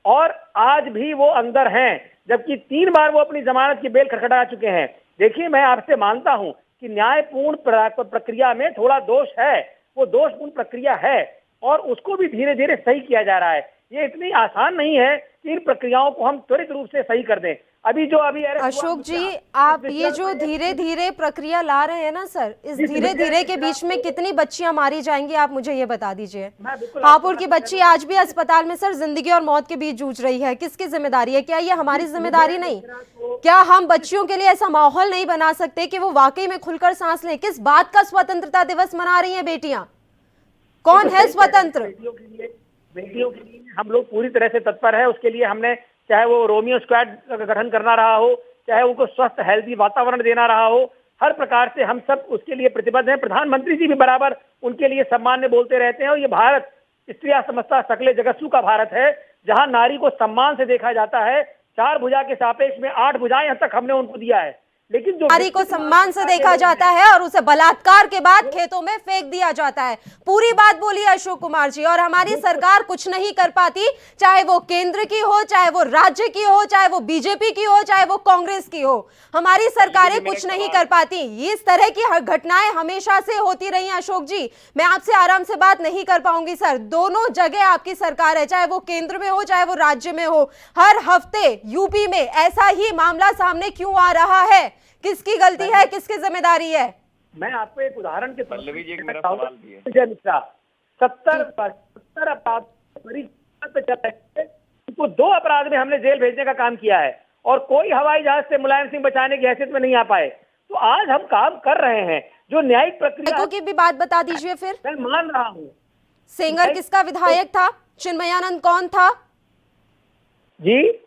और आज भी वो अंदर हैं। जबकि 3 बार वो अपनी जमानत की बेल खटखटा चुके हैं। देखिए, मैं आपसे मानता हूं कि न्यायपूर्ण प्रक्रिया में थोड़ा दोष है, वो दोषपूर्ण प्रक्रिया है और उसको भी धीरे धीरे सही किया जा रहा है। ये इतनी आसान नहीं है कि इन प्रक्रियाओं को हम त्वरित रूप से सही कर दें। अभी अशोक जी, आप ये जो धीरे धीरे प्रक्रिया ला रहे हैं ना सर, इस धीरे धीरे के बीच में कितनी बच्चियां मारी जाएंगी, आप मुझे ये बता दीजिए। हापुड़ की बच्ची आज भी अस्पताल में सर जिंदगी और मौत के बीच जूझ रही है, किसकी जिम्मेदारी है? क्या ये हमारी जिम्मेदारी नहीं? क्या हम बच्चियों के लिए ऐसा माहौल नहीं बना सकते कि वो वाकई में खुलकर सांस लें? किस बात का स्वतंत्रता दिवस मना रही है बेटियां? कौन है स्वतंत्र? बेटियों के लिए हम लोग पूरी तरह से तत्पर है। उसके लिए हमने, चाहे वो रोमियो स्क्वाड का गठन करना रहा हो, चाहे उनको स्वस्थ हेल्दी वातावरण देना रहा हो, हर प्रकार से हम सब उसके लिए प्रतिबद्ध हैं। प्रधानमंत्री जी भी बराबर उनके लिए सम्मान में बोलते रहते हैं। और ये भारत स्त्रिया समस्ता सकले जगत्सु का भारत है, जहां नारी को सम्मान से देखा जाता है। 4 भुजा के सापेक्ष में 8 भुजाएं यहाँ तक हमने उनको दिया है। लेकिन जो नारी को सम्मान से देखा जाता है और उसे बलात्कार के बाद खेतों में फेंक दिया जाता है। पूरी बात बोली अशोक कुमार जी। और हमारी सरकार कुछ नहीं कर पाती, चाहे वो केंद्र की हो, चाहे वो राज्य की हो, चाहे वो बीजेपी की हो, चाहे वो कांग्रेस की हो, हमारी सरकारें कुछ नहीं कर पाती। इस तरह की घटनाएं हमेशा से होती रही हैं। अशोक जी, मैं आपसे आराम से बात नहीं कर पाऊंगी सर। दोनों जगह आपकी सरकार है, चाहे वो केंद्र में हो, चाहे वो राज्य में हो। हर हफ्ते यूपी में ऐसा ही मामला सामने क्यों आ रहा है? किसकी गलती है, किसकी जिम्मेदारी है? मैं आपको एक उदाहरण के पल्लवी जी, मेरा सवाल भी है। 70 अपराध पे चल रहे थे, उनको 2 अपराध में हमने जेल भेजने का काम किया है और कोई हवाई जहाज से मुलायम सिंह बचाने की हैसियत में नहीं आ पाए। तो आज हम काम कर रहे हैं। जो न्यायिक प्रक्रिया की भी बात बता दीजिए फिर। मैं मान रहा हूँ। सेंगर किसका विधायक था? चिन्मयानंद कौन था जी?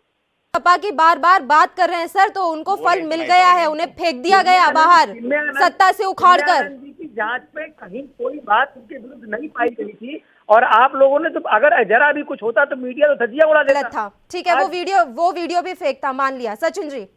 सपा की बार बार बात कर रहे हैं सर, तो उनको फल मिल गया है, उन्हें फेंक दिया गया बाहर सत्ता से उखाड़कर। की जांच में कहीं कोई बात उनके विरुद्ध नहीं पाई गई थी और आप लोगों ने तो, अगर जरा भी कुछ होता तो मीडिया तो धजिया उड़ा देता था। ठीक है, वो वीडियो भी फेक था, मान लिया। सचिन जी,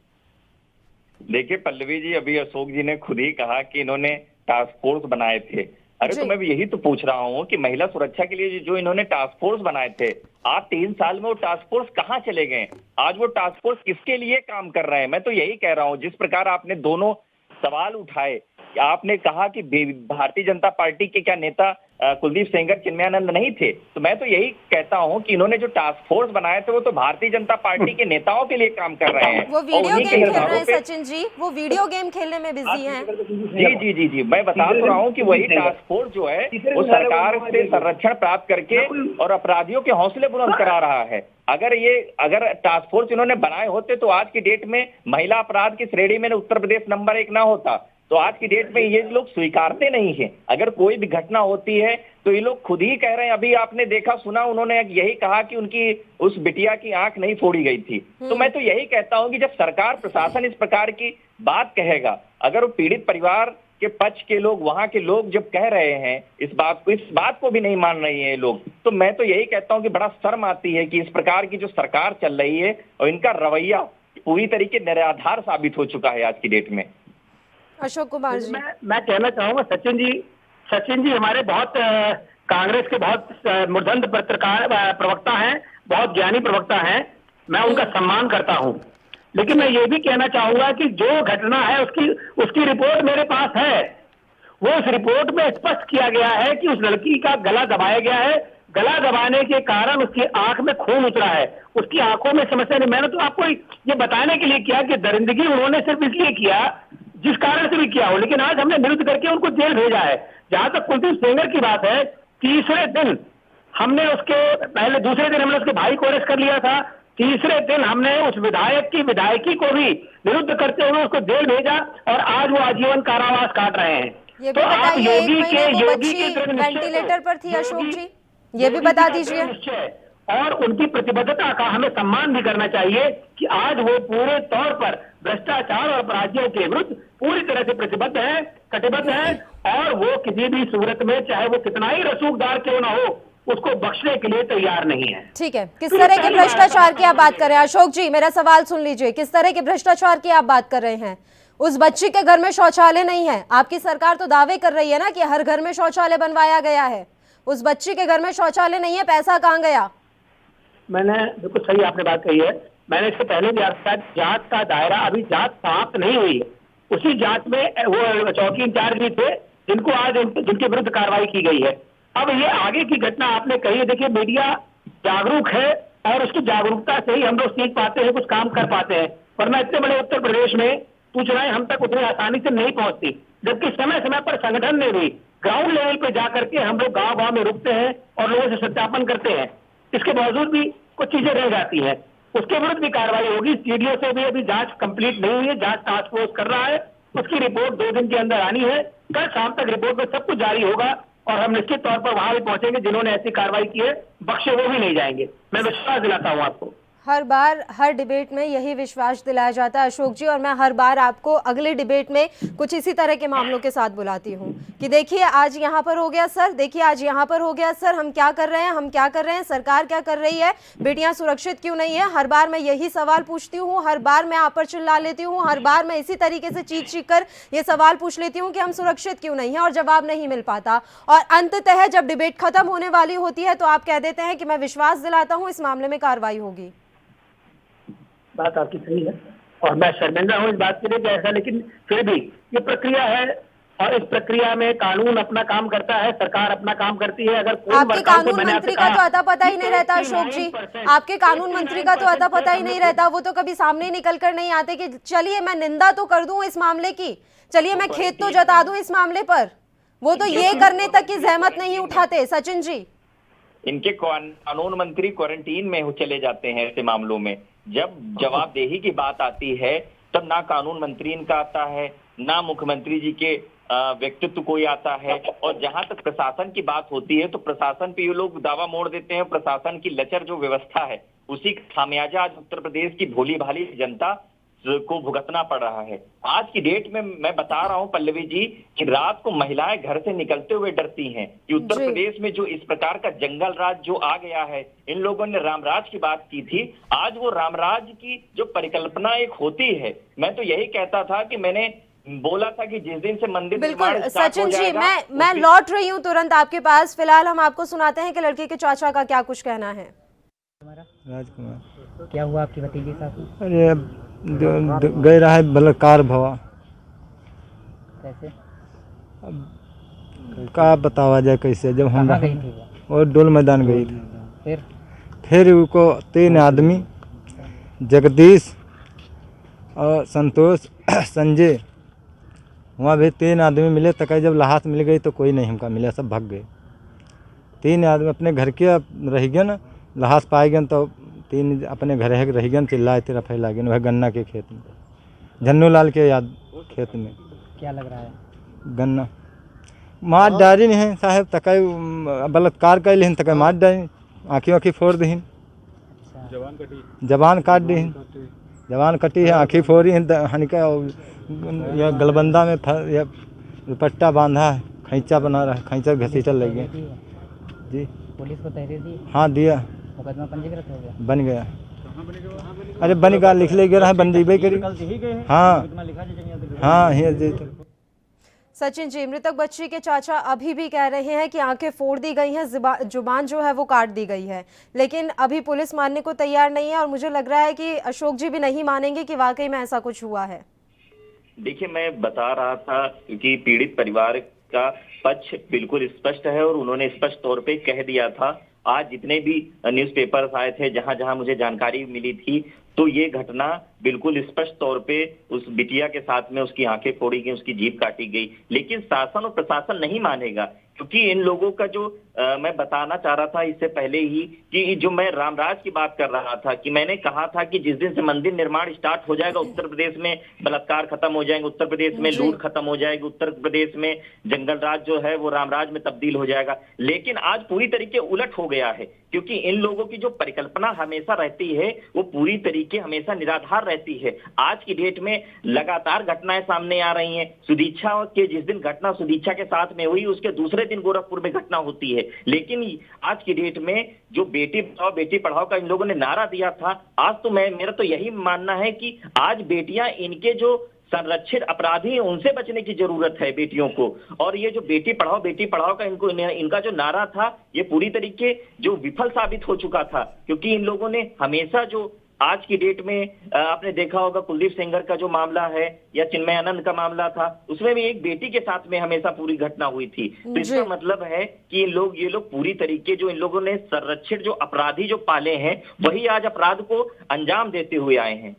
देखिए पल्लवी जी, अभी अशोक जी ने खुद ही कहा कि इन्होंने टास्क फोर्स बनाए थे। अरे तो मैं भी यही तो पूछ रहा हूँ कि महिला सुरक्षा के लिए जो इन्होंने टास्क फोर्स बनाए थे, आज 3 साल में वो टास्क फोर्स कहाँ चले गए? आज वो टास्क फोर्स किसके लिए काम कर रहे हैं? मैं तो यही कह रहा हूँ, जिस प्रकार आपने दोनों सवाल उठाए, आपने कहा कि भारतीय जनता पार्टी के क्या नेता कुलदीप सेंगर चिन्मयानंद नहीं थे, तो मैं तो यही कहता हूँ कि इन्होंने जो टास्क फोर्स बनाए थे वो तो भारतीय जनता पार्टी के नेताओं के लिए काम कर रहे हैं। वो वीडियो गेम खेल रहे हैं सचिन जी, वो वीडियो गेम खेलने में बिजी हैं। जी जी जी जी, मैं बता तो रहा हूँ कि वही टास्क फोर्स जो है वो सरकार से संरक्षण प्राप्त करके और अपराधियों के हौसले बुलंद करा रहा है। अगर टास्क फोर्स इन्होंने बनाए होते तो आज की डेट में महिला अपराध की श्रेणी में उत्तर प्रदेश नंबर 1 ना होता। तो आज की डेट में ये लोग स्वीकारते नहीं हैं। अगर कोई भी घटना होती है तो ये लोग खुद ही कह रहे हैं। अभी आपने देखा सुना, उन्होंने यही कहा कि उनकी उस बिटिया की आंख नहीं फोड़ी गई थी। तो मैं तो यही कहता हूं कि जब सरकार प्रशासन इस प्रकार की बात कहेगा, अगर वो पीड़ित परिवार के पक्ष के लोग, वहां के लोग जब कह रहे हैं इस बात को भी नहीं मान रहे हैं ये लोग, तो मैं तो यही कहता हूं कि बड़ा शर्म आती है कि इस प्रकार की जो सरकार चल रही है और इनका रवैया पूरी तरीके निराधार साबित हो चुका है आज की डेट में। अशोक कुमार जी, मैं कहना चाहूंगा सचिन जी हमारे बहुत कांग्रेस के बहुत मुर्धंध पत्रकार प्रवक्ता हैं, बहुत ज्ञानी प्रवक्ता हैं, मैं उनका सम्मान करता हूं। लेकिन मैं ये भी कहना चाहूंगा कि जो घटना है उसकी रिपोर्ट मेरे पास है। वो उस रिपोर्ट में स्पष्ट किया गया है कि उस लड़की का गला दबाया गया है। गला दबाने के कारण उसकी आंख में खून उतरा है, उसकी आंखों में समस्या नहीं। मैंने तो आपको ये बताने के लिए किया कि दरिंदगी उन्होंने सिर्फ इसलिए किया जिस कारण से भी किया हो, लेकिन आज हमने विरुद्ध करके उनको जेल भेजा है। जहां तक कुलदीप सेंगर की बात है, तीसरे दिन हमने दूसरे दिन हमने उसके भाई को अरेस्ट कर लिया था। तीसरे दिन हमने उस विधायक की विधायकी को भी विरुद्ध करते हुए उसको जेल भेजा और आज वो आजीवन कारावास काट रहे हैं। ये भी बताइए, योगी के वेंटिलेटर पर थी अशोक जी, ये भी बता दीजिए। और उनकी प्रतिबद्धता का हमें सम्मान भी करना चाहिए कि आज वो पूरे तौर पर भ्रष्टाचार और अपराधियों के विरुद्ध पूरी तरह से प्रतिबद्ध है, कटिबद्ध है और वो किसी भी सूरत में, चाहे वो कितना ही रसूखदार क्यों ना हो, उसको बख्शने के लिए तैयार नहीं है। ठीक है, किस तरह के भ्रष्टाचार की आप बात कर रहे हैं? अशोक जी, मेरा सवाल सुन लीजिए, किस तरह के भ्रष्टाचार की आप बात कर रहे हैं? उस बच्ची के घर में शौचालय नहीं है। आपकी सरकार तो दावे कर रही है ना कि हर घर में शौचालय बनवाया गया है। उस बच्ची के घर में शौचालय नहीं है, पैसा कहाँ गया? मैंने बिल्कुल सही आपने बात कही है। मैंने इससे पहले भी आपके साथ, जांच का दायरा अभी जांच समाप्त नहीं हुई है। उसी जांच में वो चौकी इंचार्ज भी थे जिनको आज जिनके विरुद्ध कार्रवाई की गई है। अब ये आगे की घटना आपने कही है, देखिए मीडिया जागरूक है और उसकी जागरूकता से ही हम लोग सीख पाते हैं, कुछ काम कर पाते हैं, वरना इतने बड़े उत्तर प्रदेश में सूचनाएं हम तक उतनी आसानी से नहीं पहुंचती। जबकि समय समय पर संगठन ने भी ग्राउंड लेवल पे जाकर के हम लोग गांव गांव में रुकते हैं और लोगों से सत्यापन करते हैं। इसके बावजूद भी कुछ चीजें रह जाती हैं, उसके विरुद्ध भी कार्रवाई होगी। सीडीओ से भी अभी जांच कंप्लीट नहीं हुई है, जांच टास्क फोर्स कर रहा है, उसकी रिपोर्ट 2 दिन के अंदर आनी है। कल शाम तक रिपोर्ट में सब कुछ जारी होगा और हम निश्चित तौर पर वहां भी पहुंचेंगे। जिन्होंने ऐसी कार्रवाई की है बख्शे वो भी नहीं जाएंगे, मैं विश्वास दिलाता हूं आपको। हर बार हर डिबेट में यही विश्वास दिलाया जाता है अशोक जी, और मैं हर बार आपको अगले डिबेट में कुछ इसी तरह के मामलों के साथ बुलाती हूँ कि देखिए आज यहाँ पर हो गया सर, देखिए आज यहाँ पर हो गया सर, हम क्या कर रहे हैं, हम क्या कर रहे हैं, सरकार क्या कर रही है, बेटियां सुरक्षित क्यों नहीं है। हर बार मैं यही सवाल पूछती हूँ, हर बार मैं आप पर चिल्ला लेती हूँ, हर बार मैं इसी तरीके से चीख कर ये सवाल पूछ लेती हूँ कि हम सुरक्षित क्यों नहीं है, और जवाब नहीं मिल पाता। और अंततः जब डिबेट खत्म होने वाली होती है तो आप कह देते हैं कि मैं विश्वास दिलाता हूँ इस मामले में कार्रवाई होगी। बात आपकी सही है और मैं शर्मिंदा हूं इस बात के लिए कि ऐसा, लेकिन फिर भी ये प्रक्रिया है और इस प्रक्रिया में कानून अपना काम करता है, सरकार अपना काम करती है। अगर आपके कानून मंत्री का तो अता पता ही नहीं रहता अशोक जी, आपके कानून मंत्री का तो अता पता ही नहीं रहता। वो तो कभी सामने निकल कर नहीं आते कि चलिए मैं निंदा तो कर दूं इस मामले की, चलिए मैं खेद तो जता दूं इस मामले पर। वो तो ये करने तक की जहमत नहीं उठाते। सचिन जी, इनके कानून मंत्री क्वारंटीन में चले जाते हैं ऐसे मामलों में। जब जवाबदेही की बात आती है तब ना कानून मंत्री इनका आता है, ना मुख्यमंत्री जी के व्यक्तित्व कोई आता है। और जहां तक प्रशासन की बात होती है तो प्रशासन पे ये लोग दावा मोड़ देते हैं। प्रशासन की लचर जो व्यवस्था है उसी का खामियाजा आज उत्तर प्रदेश की भोली भाली जनता को भुगतना पड़ रहा है। आज की डेट में मैं बता रहा हूं पल्लवी जी कि रात को महिलाएं घर से निकलते हुए डरती हैं कि उत्तर प्रदेश में जो इस प्रकार का जंगल राज जो आ गया है। इन लोगों ने रामराज की बात की थी, आज वो रामराज की जो परिकल्पना एक होती है, मैं तो यही कहता था कि मैंने बोला था कि जिस दिन से मंदिर बिल्कुल सचिन जी, मैं लौट रही हूँ तुरंत आपके पास। फिलहाल हम आपको सुनाते हैं कि लड़के के चाचा का क्या कुछ कहना है। राजकुमार, क्या हुआ आपकी भतीजी के साथ? अरे गए रहा है बलात्कार भवा। कैसे? अब क्या बतावा जाए कैसे। जब हम गई थी और डोल मैदान गई थी, फिर उनको 3 आदमी जगदीश और संतोष संजय, वहाँ भी 3 आदमी मिले। तक जब लाश मिल गई तो कोई नहीं हमका मिला, सब भाग गए। 3 आदमी अपने घर के रह गए ना, लाश पाए गए तो 3 अपने घर है रह गए, चिल्लाए थे फैला गए वह गन्ना के खेत में, झन्नू लाल के याद खेत में। क्या लग रहा है? गन्ना मार डारी नहीं साहब, तक बलात्कार कर ली तक मार डारी, आँखी वाँखी फोड़ दी, जबान काट दी, जबान कटी है, आँखी फोड़ी है, हनिका या गलबंदा में या दुपट्टा बांधा है, खैंचा बना रहा है, खैंचा घसीटल लग गया जी। पुलिस को तहरीर दी? हाँ दिया। मुकदमा पंजीकृत हो गया? बन गया। अरे बन गया, लिख ले गया है, बंदीबे करी। हाँ हाँ ही। सचिन जी, मृतक बच्ची के चाचा अभी भी कह रहे हैं कि आंखें फोड़ दी गई हैं, जुबान जो है वो काट दी गई है, लेकिन अभी पुलिस मानने को तैयार नहीं है। और मुझे लग रहा है कि अशोक जी भी नहीं मानेंगे कि वाकई में ऐसा कुछ हुआ है। देखिए, मैं बता रहा था क्योंकि पीड़ित परिवार का पक्ष बिल्कुल स्पष्ट है और उन्होंने स्पष्ट तौर पे कह दिया था। आज जितने भी न्यूज़पेपर्स आए थे, जहां जहां मुझे जानकारी मिली थी, तो ये घटना बिल्कुल स्पष्ट तौर पे उस बिटिया के साथ में उसकी आंखें फोड़ी गई, उसकी जीभ काटी गई। लेकिन शासन और प्रशासन नहीं मानेगा, क्योंकि इन लोगों का जो मैं बताना चाह रहा था इससे पहले ही कि जो मैं रामराज की बात कर रहा था कि मैंने कहा था कि जिस दिन से मंदिर निर्माण स्टार्ट हो जाएगा उत्तर प्रदेश में बलात्कार खत्म हो जाएंगे, उत्तर प्रदेश में लूट खत्म हो जाएगी, उत्तर प्रदेश में जंगल राज जो है वो रामराज में तब्दील हो जाएगा। लेकिन आज पूरी तरीके उलट हो गया है, क्योंकि इन लोगों की जो परिकल्पना हमेशा रहती है वो पूरी तरीके हमेशा निराधार रहती है। आज की डेट में लगातार घटनाएं सामने आ रही हैं। सुदीक्षा के जिस दिन घटना सुदीक्षा के साथ में हुई, उसके दूसरे दिन गोरखपुर में घटना होती है। लेकिन आज की डेट में जो बेटी बचाओ बेटी पढ़ाओ का इन लोगों ने नारा दिया था, आज तो मेरा तो यही मानना है कि आज बेटियां इनके जो संरक्षित अपराधी हैं उनसे बचने की जरूरत है बेटियों को। और ये जो बेटी पढ़ाओ का इनका जो नारा था ये पूरी तरीके जो विफल साबित हो चुका था, क्योंकि इन लोगों ने हमेशा जो आज की डेट में आपने देखा होगा कुलदीप सेंगर का जो मामला है या चिन्मय आनंद का मामला था, उसमें भी एक बेटी के साथ में हमेशा पूरी घटना हुई थी। तो इसका मतलब है कि ये लोग पूरी तरीके जो इन लोगों ने संरक्षित जो अपराधी जो पाले हैं, वही आज अपराध को अंजाम देते हुए आए हैं।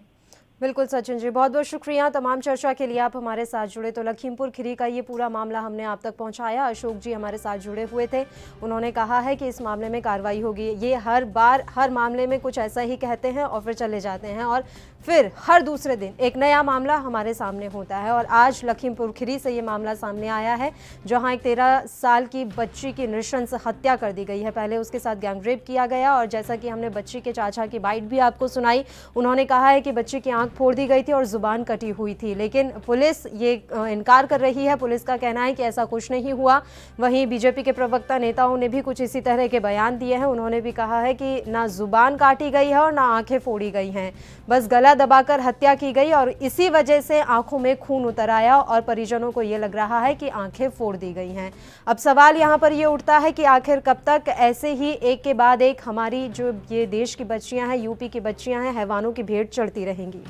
बिल्कुल सचिन जी, बहुत बहुत शुक्रिया तमाम चर्चा के लिए आप हमारे साथ जुड़े। तो लखीमपुर खीरी का ये पूरा मामला हमने आप तक पहुंचाया। अशोक जी हमारे साथ जुड़े हुए थे, उन्होंने कहा है कि इस मामले में कार्रवाई होगी। ये हर बार हर मामले में कुछ ऐसा ही कहते हैं और फिर चले जाते हैं और फिर हर दूसरे दिन एक नया मामला हमारे सामने होता है। और आज लखीमपुर खीरी से ये मामला सामने आया है, जहां एक 13 साल की बच्ची की नृशंस हत्या कर दी गई है। पहले उसके साथ गैंगरेप किया गया और जैसा कि हमने बच्ची के चाचा की बाइट भी आपको सुनाई, उन्होंने कहा है कि बच्ची की आंख फोड़ दी गई थी और जुबान कटी हुई थी, लेकिन पुलिस ये इनकार कर रही है। पुलिस का कहना है कि ऐसा कुछ नहीं हुआ। वहीं बीजेपी के प्रवक्ता नेताओं ने भी कुछ इसी तरह के बयान दिए हैं। उन्होंने भी कहा है कि ना जुबान काटी गई है और ना आंखें फोड़ी गई हैं, बस गला दबाकर हत्या की गई और इसी वजह से आंखों में खून उतर आया और परिजनों को ये लग रहा है कि आंखें फोड़ दी गई हैं। अब सवाल यहाँ पर ये उठता है कि आखिर कब तक ऐसे ही एक के बाद एक हमारी जो ये देश की बच्चियां हैं, यूपी की बच्चियां हैं, हैवानों की भेंट चढ़ती रहेंगी।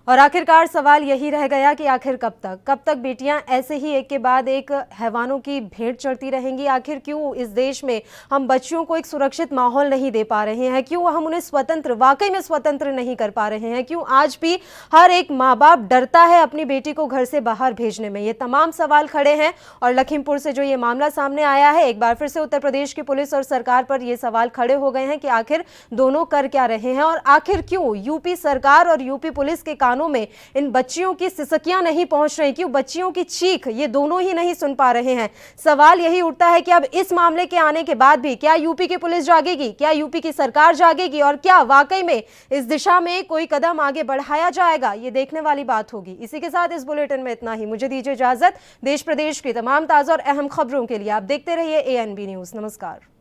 और आखिरकार सवाल यही रह गया कि आखिर कब तक बेटियां ऐसे ही एक के बाद एक हैवानों की भेंट चढ़ती रहेंगी। आखिर क्यों इस देश में हम बच्चियों को एक सुरक्षित माहौल नहीं दे पा रहे हैं, क्यों हम उन्हें स्वतंत्र वाकई में स्वतंत्र नहीं कर पा रहे हैं, क्यों आज भी हर एक माँ बाप डरता है अपनी बेटी को घर से बाहर भेजने में। ये तमाम सवाल खड़े हैं और लखीमपुर से जो ये मामला सामने आया है, एक बार फिर से उत्तर प्रदेश की पुलिस और सरकार पर ये सवाल खड़े हो गए हैं कि आखिर दोनों कर क्या रहे हैं और आखिर क्यों यूपी सरकार और यूपी पुलिस के में इन बच्चियों की सिसकियां नहीं पहुंच रही, क्यों बच्चियों की चीख ये दोनों ही नहीं सुन पा रहे हैं। सवाल यही उठता है कि अब इस मामले के आने के बाद भी क्या यूपी की पुलिस जागेगी, क्या यूपी की सरकार जागेगी और क्या वाकई में इस दिशा में कोई कदम आगे बढ़ाया जाएगा, ये देखने वाली बात होगी। इसी के साथ इस बुलेटिन में इतना ही। मुझे दीजिए इजाजत। देश प्रदेश की तमाम ताजा और अहम खबरों के लिए आप देखते रहिए ANB न्यूज। नमस्कार।